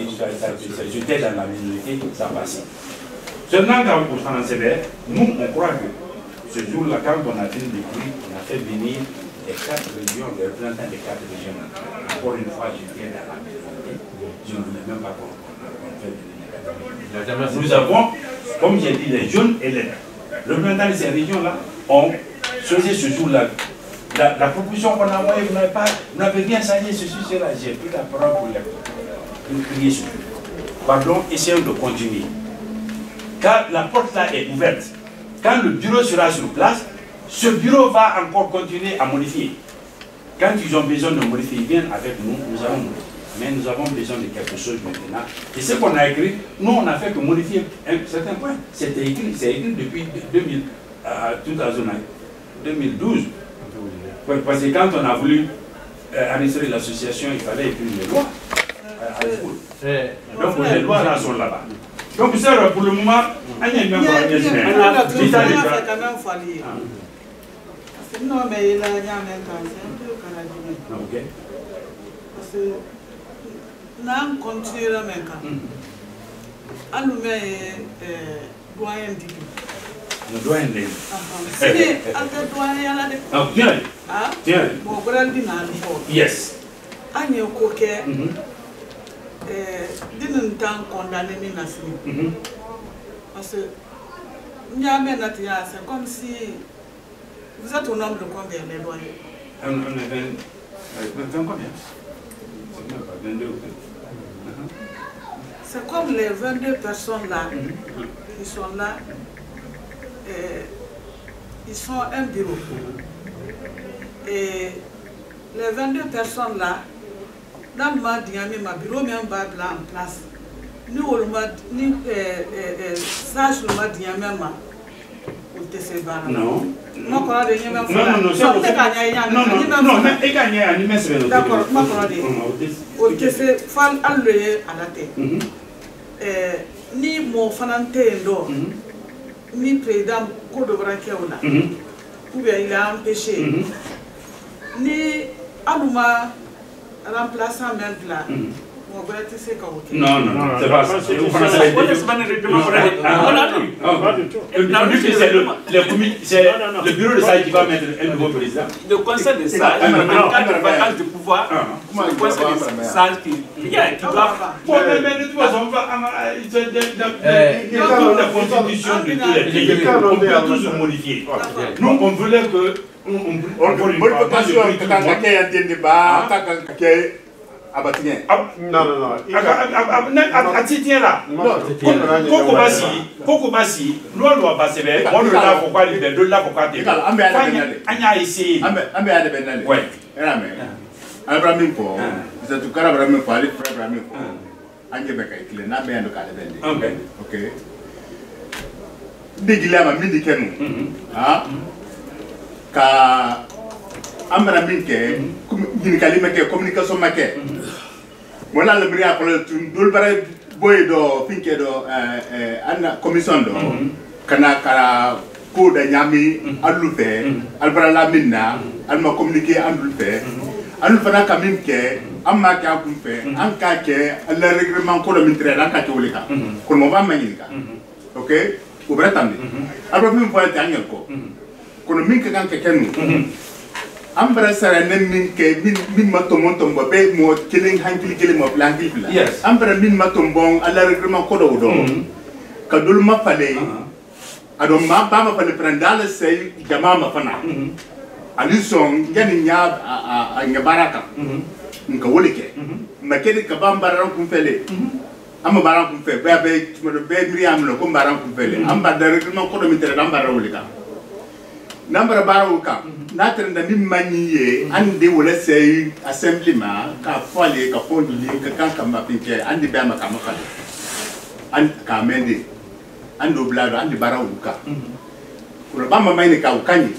j'étais dans la minorité, ça a passé. Seulement, quand on prend en CBR, nous, on croit que ce jour-là, quand on a fait le prix, on a fait venir les 4 régions, les représentants des 4 régions. Encore une fois, je viens dans la minorité, je ne voulais même pas qu'on fait venir les 4 régions. Nous avons, comme j'ai dit, les jeunes et les représentants de ces régions-là ont choisi ce jour-là. La proposition qu'on a envoyée, vous n'avez rien changé, ceci, cela. J'ai pris la parole pour crier sur lui. Pardon, essayons de continuer. Quand la porte là est ouverte, quand le bureau sera sur place, ce bureau va encore continuer à modifier. Quand ils ont besoin de modifier, ils viennent avec nous, nous allons modifier. Mais nous avons besoin de quelque chose maintenant. Et ce qu'on a écrit, nous on a fait que modifier un certain point. C'était écrit, c'est écrit depuis 2012. Parce que quand on a voulu enregistrer l'association, il fallait écrire les lois. Donc les lois là sont là-bas. Donc ça, pour le moment, il y a même pas non, mais il a un peu ok. Parce que nous continuons même. Nous doyen d'Igli. Le doyen d'Igli. C'est un doyen à la défense. Ah, bien. Tiens. Bon, grand dîner. Yes. Agne coquet. Dînent tant condamné ni nassini. Parce que nous avons c'est comme si. Vous êtes au nombre de combien les doyens? On est 20 combien? C'est 22 ou c'est comme les 22 personnes là qui sont là. Ils sont un bureau. Et les 22 personnes là, dans le monde, il y a un bureau même là en place. Nous, nous sage le monde, il y a même non. Non, non, d'accord, ni mon fanante ni président Kodobrankeola, ou bien il a empêché, ni Anouma remplaçant même là. Non, non, non, c'est pas ça. C'est le bureau de Sage qui va mettre un nouveau président. Le conseil de Sage, en cas de vacance de pouvoir, le conseil de Sage qui doit. Mais de toute façon, dans la constitution de tous les pays, on peut toujours modifier. Nous, on voulait que. Non, non, non. Atitien là. Koko Bassi, nous on va passer vers. On l'a pourquoi les deux là pourquoi t'es. Anya ici. Ouais. Abraham ko. C'est tout cas Abraham ko ali frère Abraham ko. Anje beka ikile na be ando kale bende. OK. Digila ma mindi kenu. Ah. Ka amra minke gini kalima ke communication make wala le bria ko dul bare boy do finke do anna commission do kana kara ko da nyami allu fe albara la minna alma communiquer andul fe allu fana kamin ke amma ka kum fe an ka ke le règlement ko do mintre an ka ke wolika ko mo ba manyika OK ko bratamni alba min point angel ko kono min ka kan ke kenu ambra sara nem min ke min matomon tombo be mo killing hankili kili mo planki fila ambra min matombon ala règlement ko do ka dul ma fale ado ma ba ma fale prendale sey jama ma fana ali son ngani nya a nya baraka nka wolike ma kedi ka ba mbaran kum fele amma baran kum fe be be miriam no ko baran kum fele amba da règlement ko do mi tere amba wolika nambara baro ka natrenda mimmanyiye andi wala sey assemblement ka fole ka fonduli ka kanka mapinke andi be makama fale and ka mende ando blado andi baro ka ko ba mama ni ka ukani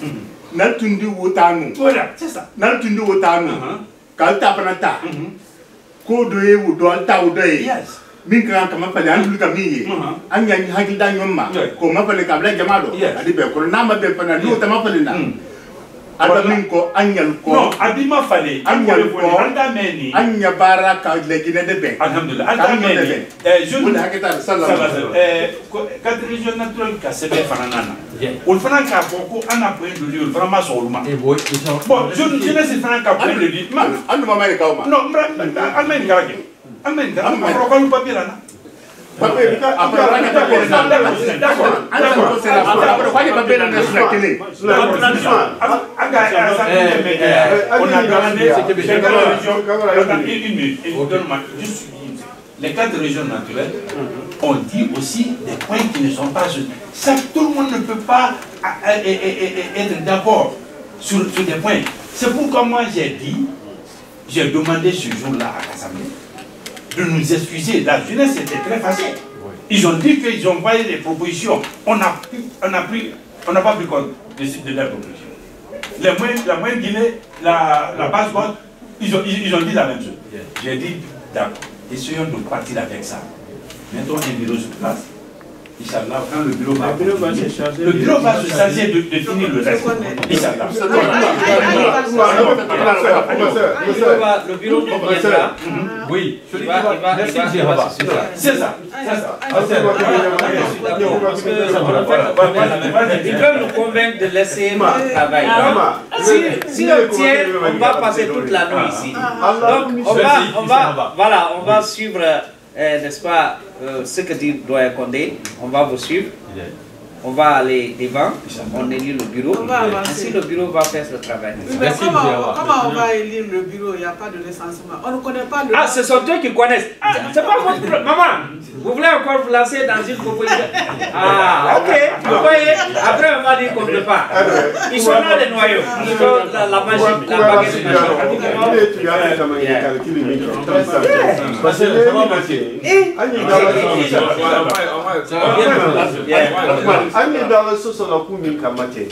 natundi wotanu voilà c'est ça natundi wotanu ka ta panata ko doye wudo alta wudoye yes min kan kama pale an dulka miye an yan hakil da nyomma ko ma pale ka bla jamado adi be ko na ma be pana lu ta ma pale na ada min ko an yal ko non adi ma fale an yal ko anda meni an ya baraka le gine de be alhamdulillah anda meni je ne hakita sallallahu cadre région naturel ka sebe fanana on fana ka ko ana point de vue vraiment soluma bon je ne sais pas ka point de vue an ma mai ka ma non an mai ka ke Amen. D'accord. Papier là. Papier. D'accord. Les quatre régions naturelles ont dit aussi des points qui ne sont pas justes. Tout le monde ne peut pas être d'accord sur des points. C'est pourquoi moi j'ai demandé ce jour-là à l'Assemblée de nous excuser. La jeunesse était très facile. Ils ont dit qu'ils ont envoyé des propositions. On n'a pas pris compte de leurs propositions. La moyenne Guinée, la base vote, Ils ont dit la même chose. J'ai dit, d'accord, essayons de partir avec ça. Mettons un bureau sur place. Inch'Allah, quand le bureau va se charger de finir le reste. Inch'Allah. Le bureau viendra. Oui, c'est ça. Ils peuvent nous convaincre de laisser le travail. Si on tient, on va passer toute la nuit ici. Donc, on va suivre, n'est-ce pas, ce que dit Doyen Condé. On va vous suivre. On va aller devant, on élit le bureau, ainsi le bureau va faire ce travail. Oui, mais comment on va élire le bureau? Il n'y a pas de recensement. On ne connaît pas le... Ah, ce sont eux qui connaissent. C'est pas votre problème. Maman, vous voulez encore vous lancer dans une proposition? Ah, ok. Vous voyez, après on va dire qu'on ne peut pas. Ils sont là les noyaux. Ils ont la magie, la baguette Ani dans le sens la commune kamate.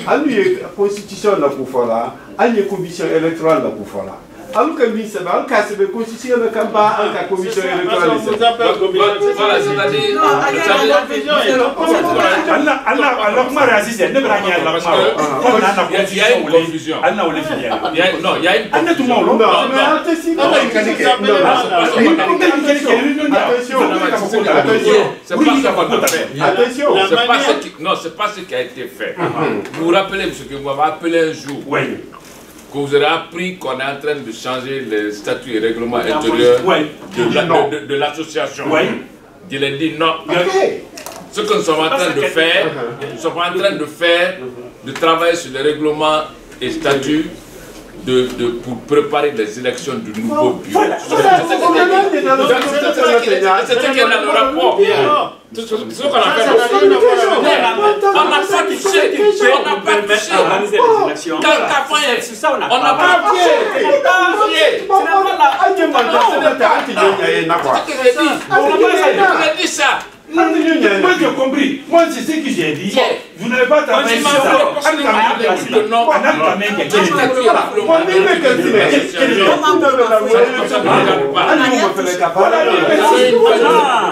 Ani constitution la kufala, ani commission électorale la kufala. Alors que lui c'est pas cas c'est constitution la kamba en cas commission électorale. Voilà, c'est-à-dire alors comment réagir ne brania la il y a une confusion. Non, il y a une confusion. Attention, c'est pas ce qui a été fait. Vous vous rappelez ce que vous m'avez appelé un jour, que vous aurez appris qu'on est en train de changer les statuts et règlements intérieurs de l'association. Il a dit non. Ce que nous sommes en train de faire, nous sommes en train de faire, de travailler sur les règlements et statuts pour préparer les élections du nouveau bureau. C'est ce qui est dans le rapport. C'est ce qu'on a fait. On n'a pas touché. On n'a pas touché. On n'a pas touché. C'est ça. Moi j'ai compris. Moi c'est ce que j'ai dit. Vous n'avez pas travaillé sur ça.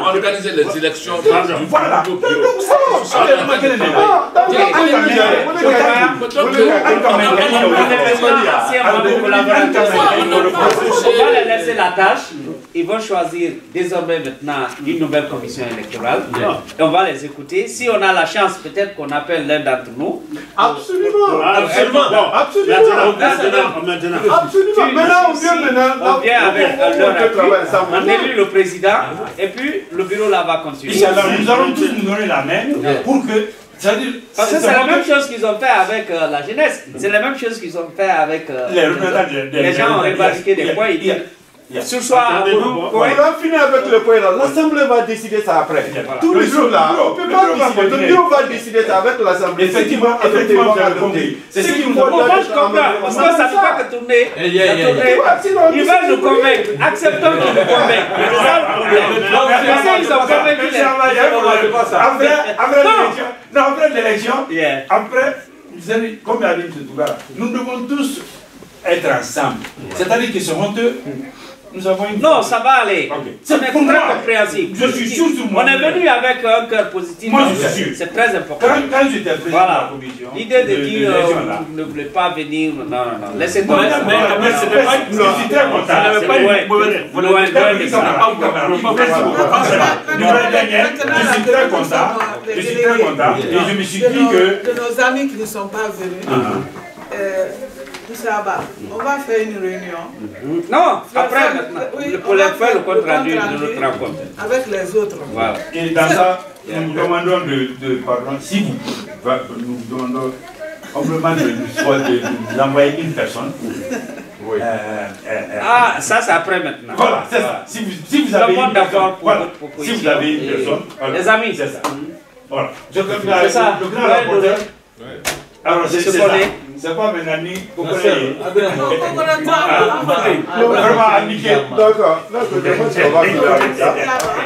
Organiser les élections. Voilà. On va les laisser la tâche. Ils vont choisir désormais maintenant une nouvelle commission électorale. Et on va les écouter. Si on a la chance, peut-être qu'on appelle l'un d'entre nous. Absolument. Maintenant, on vient avec leur appui. On élit le président. Et puis, le bureau là va continuer. Nous allons tous nous donner la main pour que... Parce que c'est la même chose qu'ils ont fait avec la jeunesse. C'est la même chose qu'ils ont fait avec les gens ont revendiqué des points. Ce soir, on va finir avec le point là. L'Assemblée va décider ça après. Tous les jours là, on ne peut pas décider. Le bureau va décider ça avec l'Assemblée. Effectivement, c'est ce qu'il faut. Moi je comprends, parce que ça ne peut pas que tourner. Ils veulent nous convaincre. Acceptons qu'ils nous convainquent. C'est ça le problème. Ils ont convaincu après l'élection, après, comme l'a dit M. Tougara, nous devons tous être ensemble. C'est-à-dire que ce honteux. Non, ça va aller. C'est très compréhensible. Je suis sûr sur moi. On est venu avec un cœur positif. Moi, je suis sûr. C'est très important. Quand j'étais président de la commission, l'idée de dire ne voulait pas venir, non. Laissez-nous. Je suis très content. Je suis très content. Et je me suis dit que... De nos amis qui ne sont pas venus, on va faire une réunion. Non, après maintenant, pour faire le compte rendu de notre rencontre. Avec les autres. Voilà. Et dans ça, nous vous demandons pardon, si vous nous demandons humblement de nous envoyer une personne. Ça c'est après maintenant. Voilà, c'est ça. Si vous avez une personne, si vous avez une personne, les amis, c'est ça. Voilà. C'est ça. Alors, c'est ça. C'est pas Mengani, Non, vraiment, indiqué. D'accord, je pense qu'on va finir ça.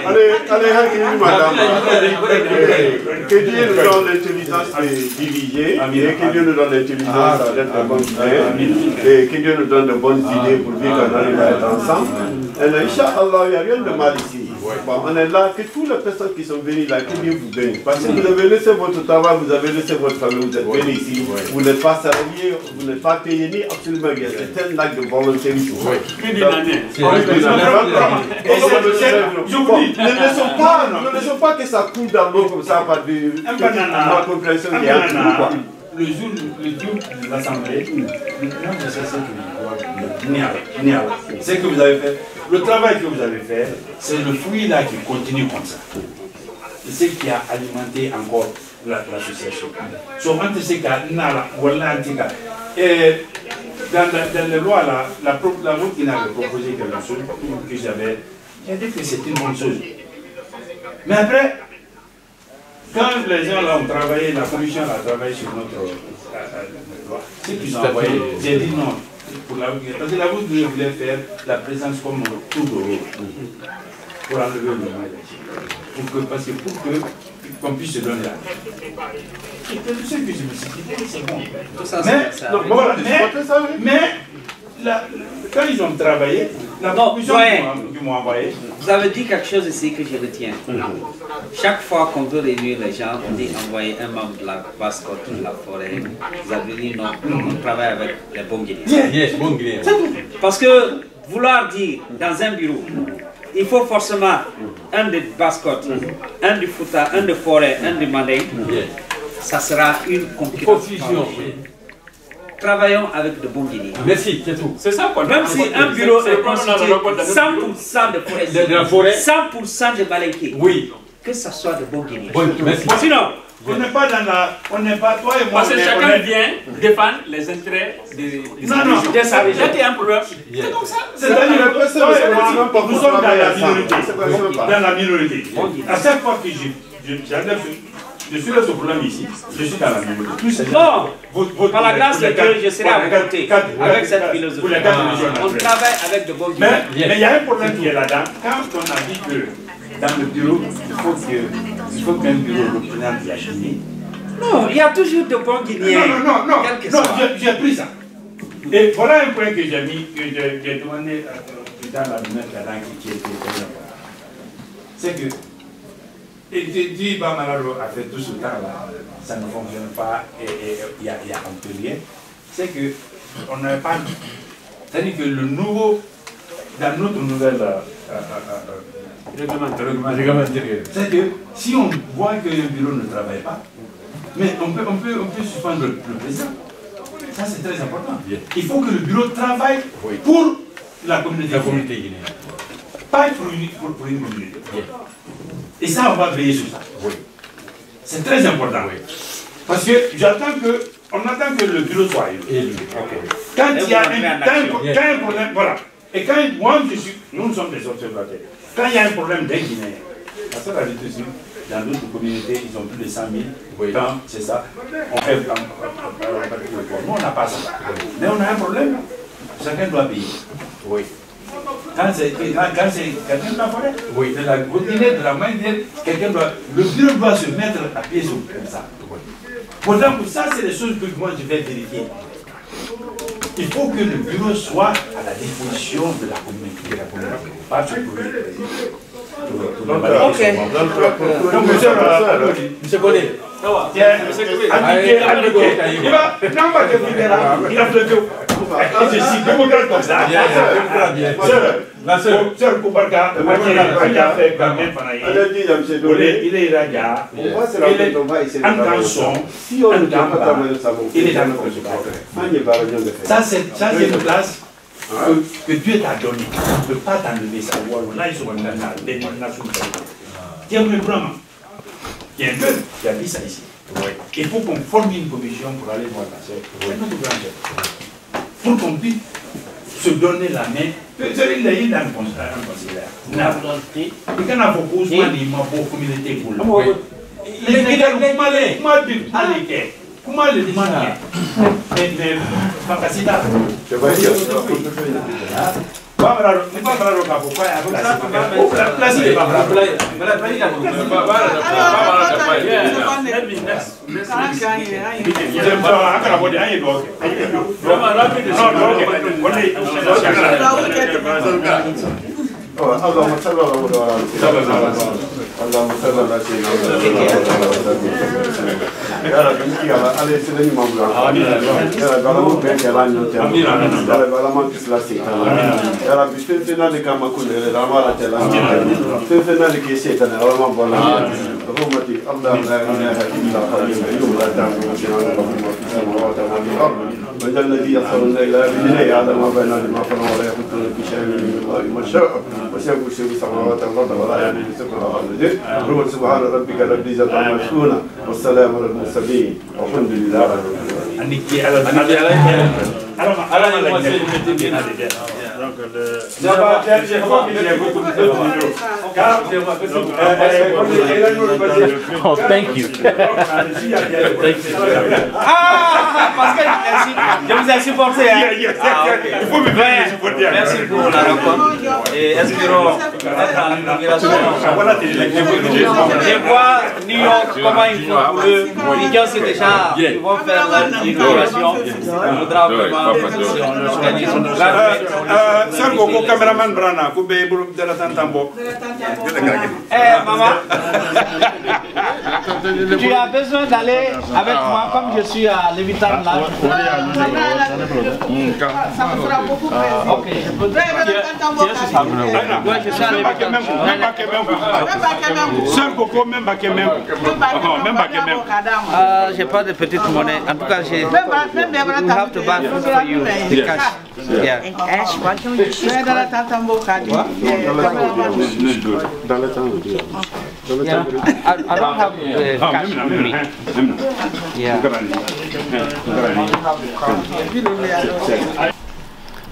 Allez, madame. Que Dieu nous donne l'intelligence de diriger, et que Dieu nous donne l'intelligence d'être de bonnes idées, et que Dieu nous donne de bonnes idées pour vivre qu'on arrive à être ensemble. Et Inch'Allah, il n'y a rien de mal ici. Bon, on est là, que toutes les personnes qui sont venues là, que Dieu vous bénisse. Parce que vous avez laissé votre travail, vous avez laissé votre famille, vous êtes venus ici. Vous n'êtes pas salarié, vous n'êtes pas payé ni absolument rien. C'est un acte de volontarisme. Plus d'une année. Ne laissons pas que ça coule dans l'eau comme ça par de ma compréhension qui est entre le jour de l'Assemblée, c'est que vous avez fait, le travail que vous avez fait, c'est le fruit là qui continue comme ça. C'est ce qui a alimenté encore l'association. Dans les lois là, la route qui n'avait proposé quelque chose que j'avais, j'ai dit que c'est une bonne chose. Mais après, quand les gens là ont travaillé, la commission a travaillé sur notre loi, ce qu'ils ont envoyé, j'ai dit non. Parce que la route voulait faire la présence comme tout de haut, pour enlever le mal. Parce que pour qu'on puisse se donner la main. C'est ce que je me suis dit, c'est bon. Tout ça, mais quand ils ont travaillé, la conclusion qu'ils m'ont envoyée. Vous avez dit quelque chose ici que je retiens. Chaque fois qu'on veut réunir les gens, on dit envoyer un membre de la basse-côte de la forêt. Vous avez dit non, on travaille avec les bons Guinéens. Yes, bons Guinéens. Parce que vouloir dire dans un bureau, il faut forcément un de basse-côte, un de Fouta, un de forêt, un de Mandé. Ça sera une confusion. Travaillons avec de bons Guinéens. Merci, c'est tout. C'est ça quoi. Même si un bureau est constitué 100% de forêt, 100% de Malinké. Oui. Que ça soit de bons Guinéens. Merci. Sinon, on n'est pas dans la. On n'est pas toi et moi. Parce que chacun vient défendre les intérêts de sa région. Il y a un problème. C'est comme ça. C'est-à-dire que nous sommes dans la minorité. Dans la minorité. À chaque fois que j'enlève. Je suis là ce problème ici, je suis dans la minorité. Non, par la grâce de Dieu, je serai à vos côtés avec cette philosophie. On travaille avec de bons Guinéens. Mais il y a un problème qui est là-dedans. Quand on a dit que dans le bureau, il faut qu'un bureau représente la Guinée. Non, il y a toujours de bons Guinéens. Non, j'ai pris ça. Et voilà un point que j'ai mis, que j'ai demandé dans la lunette là-dedans qui était très important. C'est que. Et dit Bamalaro a fait tout ce temps-là, ça ne fonctionne pas et il y a un peu rien. C'est que on n'a pas. C'est-à-dire que le nouveau, dans notre nouvelle règlement intérieur, c'est que si on voit que le bureau ne travaille pas, mais on peut suspendre le président. Ça c'est très important. Il faut que le bureau travaille pour la communauté guinéenne. Pas pour une communauté. Et ça, on va veiller sur ça. Oui. C'est très important. Oui. Parce que on attend que le bureau soit élu. Quand il y a un problème, voilà. Et quand nous sommes des observateurs. Quand il y a un problème d'un Guinéen, parce que la vérité, dans d'autres communautés, ils ont plus de 100 000. Oui. Quand c'est ça, on fait le nous, on n'a pas ça. Mais on a un problème. Chacun doit payer. Oui. Quand c'est quelqu'un de la forêt, oui. De la Guinée, de la main, le bureau doit se mettre à pied sur comme ça. Pourtant, pour ça, c'est des choses que moi je vais vérifier. Il faut que le bureau soit à la disposition de la communauté. Pas sur le donc, monsieur Bonnet. Tiens, il a flotté. Je suis démocrate comme ça. La sœur Koubarka, il a fait quand même il est raja, il est en canson, il est dans notre secteur. Ça c'est une place que Dieu t'a donnée. Tu ne peux pas t'enlever ça. Là, ils sont dans la dénomination. Tiens, vraiment, il y a un peuple qui a dit ça ici. Il faut qu'on forme une commission pour aller voir la sœur. C'est notre grand chef. Pour qu'on puisse se donner la main. C'est une légende dans le conciliaire. Et quand on a beaucoup de communauté pour le. Les malais, Comment le demander? Mais Fakasita. Je vais dire. اللهم صل على يا رب يا على سيدنا محمد يا رب على من بين يلان يا رب على من تسلسي يا رب استنفنا لك ما كنا الأعمال تلا استنفنا لك شيطان على من بلا رحمتي الله لا إله إلا هو اليوم لا تعبد سواه في السماوات وفي الأرض وإذا الذي يصل إلى بنيه يعلم ما بين المغفر ولا يحطون في شيء من الله ما شاء وسيبقى في السماوات والأرض ولا يعني سكر على سبحان ربك رب العزة عما يصفون والسلام على المرسلين والحمد لله رب العالمين. Oh, thank you. Parce que je vous ai supporté. Merci pour la rencontre. Et espérons être à l'inauguration. Je vois New York, comment il faut pour eux. New York, c'est déjà, ils vont faire l'inauguration. Il faudra vraiment si on organise une grande Sir Gogo, cameraman Brana, Koube de la Tantambo. Maman, tu as besoin d'aller avec moi comme je suis à Lévitan là. Ça me fera beaucoup plaisir. Ok, je peux dire. Oui, je suis à Lévitan. Sir Gogo, même pas que même. J'ai pas de petite monnaie. En tout cas, j'ai. We have to buy for you the cash. Yeah. In cash, why don't you just call Yeah. I don't have cash with me. Yeah.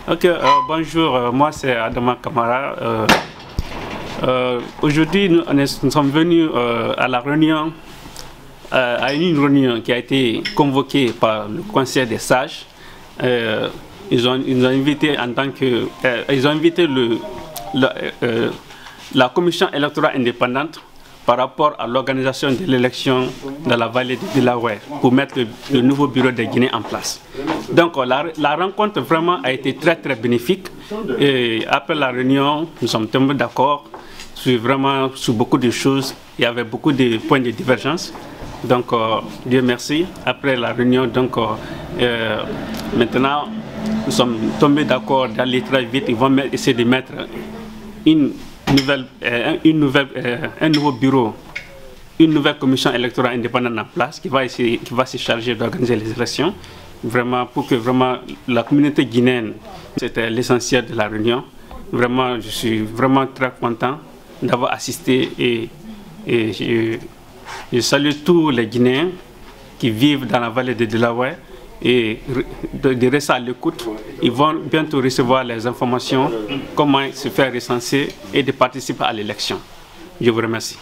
Ok, bonjour, moi c'est Adama Kamara. Aujourd'hui, nous sommes venus à la réunion, à une réunion qui a été convoquée par le Conseil des sages. Ils ont invité en tant que, ils ont invité la commission électorale indépendante par rapport à l'organisation de l'élection dans la vallée de Delaware pour mettre le nouveau bureau de Guinée en place. Donc la rencontre vraiment a été très bénéfique et après la réunion, nous sommes tombés d'accord sur beaucoup de choses. Il y avait beaucoup de points de divergence. Donc Dieu merci. Après la réunion, donc maintenant nous sommes tombés d'accord d'aller très vite. Ils vont essayer de mettre un nouveau bureau, une nouvelle commission électorale indépendante en place qui va se charger d'organiser les élections, vraiment pour que vraiment la communauté guinéenne, c'était l'essentiel de la réunion. Vraiment, je suis vraiment très content d'avoir assisté et je salue tous les Guinéens qui vivent dans la vallée de Delaware et de rester à l'écoute. Ils vont bientôt recevoir les informations, comment se faire recenser et de participer à l'élection. Je vous remercie.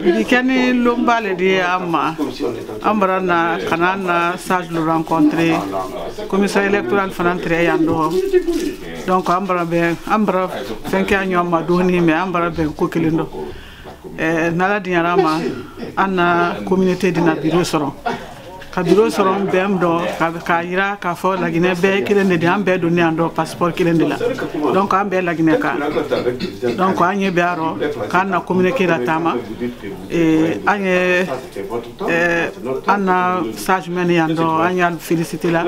Bikani Lombale di Amma, Ambrana, Kanana, Sage le rencontrer, commissaire électoral Fanantre Yando. Donc Ambra, 5 ans, Madouni, mais Ambra Ben Kokilindo. Nala Diarama, Anna, communauté de Nabiru Soron. Kabiro Soron Bemdo, Kaira, Kafo, la Guinée, Kilende de Ambe, donné un passeport Kilendela. Donc Ambe la Guinée. Donc Agne Biaro, Kana communiqué la Tama, et Anna Sage Meniando, Agnal félicité là,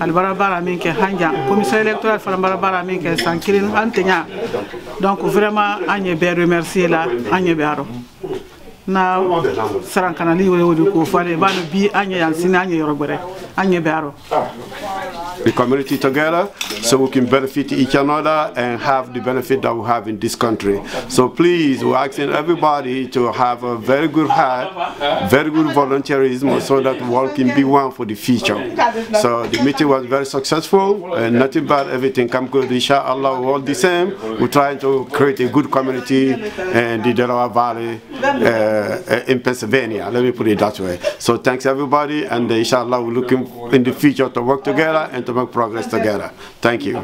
Albarabara Minke Hanja, commissaire électoral Farbarabara Minke, Sankilin Antenya. Donc vraiment, Agne Biaro remercier là, Agne Biaro. Na saran kanali wole ko fale bano bi anya yan sinanya yorobere the community together so we can benefit each another and have the benefit that we have in this country. So please, we're asking everybody to have a very good heart, very good volunteerism so that we all can be one for the future. So the meeting was very successful and nothing bad, everything come good. Inshallah, we're all the same. We're trying to create a good community in the Delaware Valley in Pennsylvania. Let me put it that way. So thanks everybody, and inshallah we're looking in the future to work together and to make progress together. Thank you.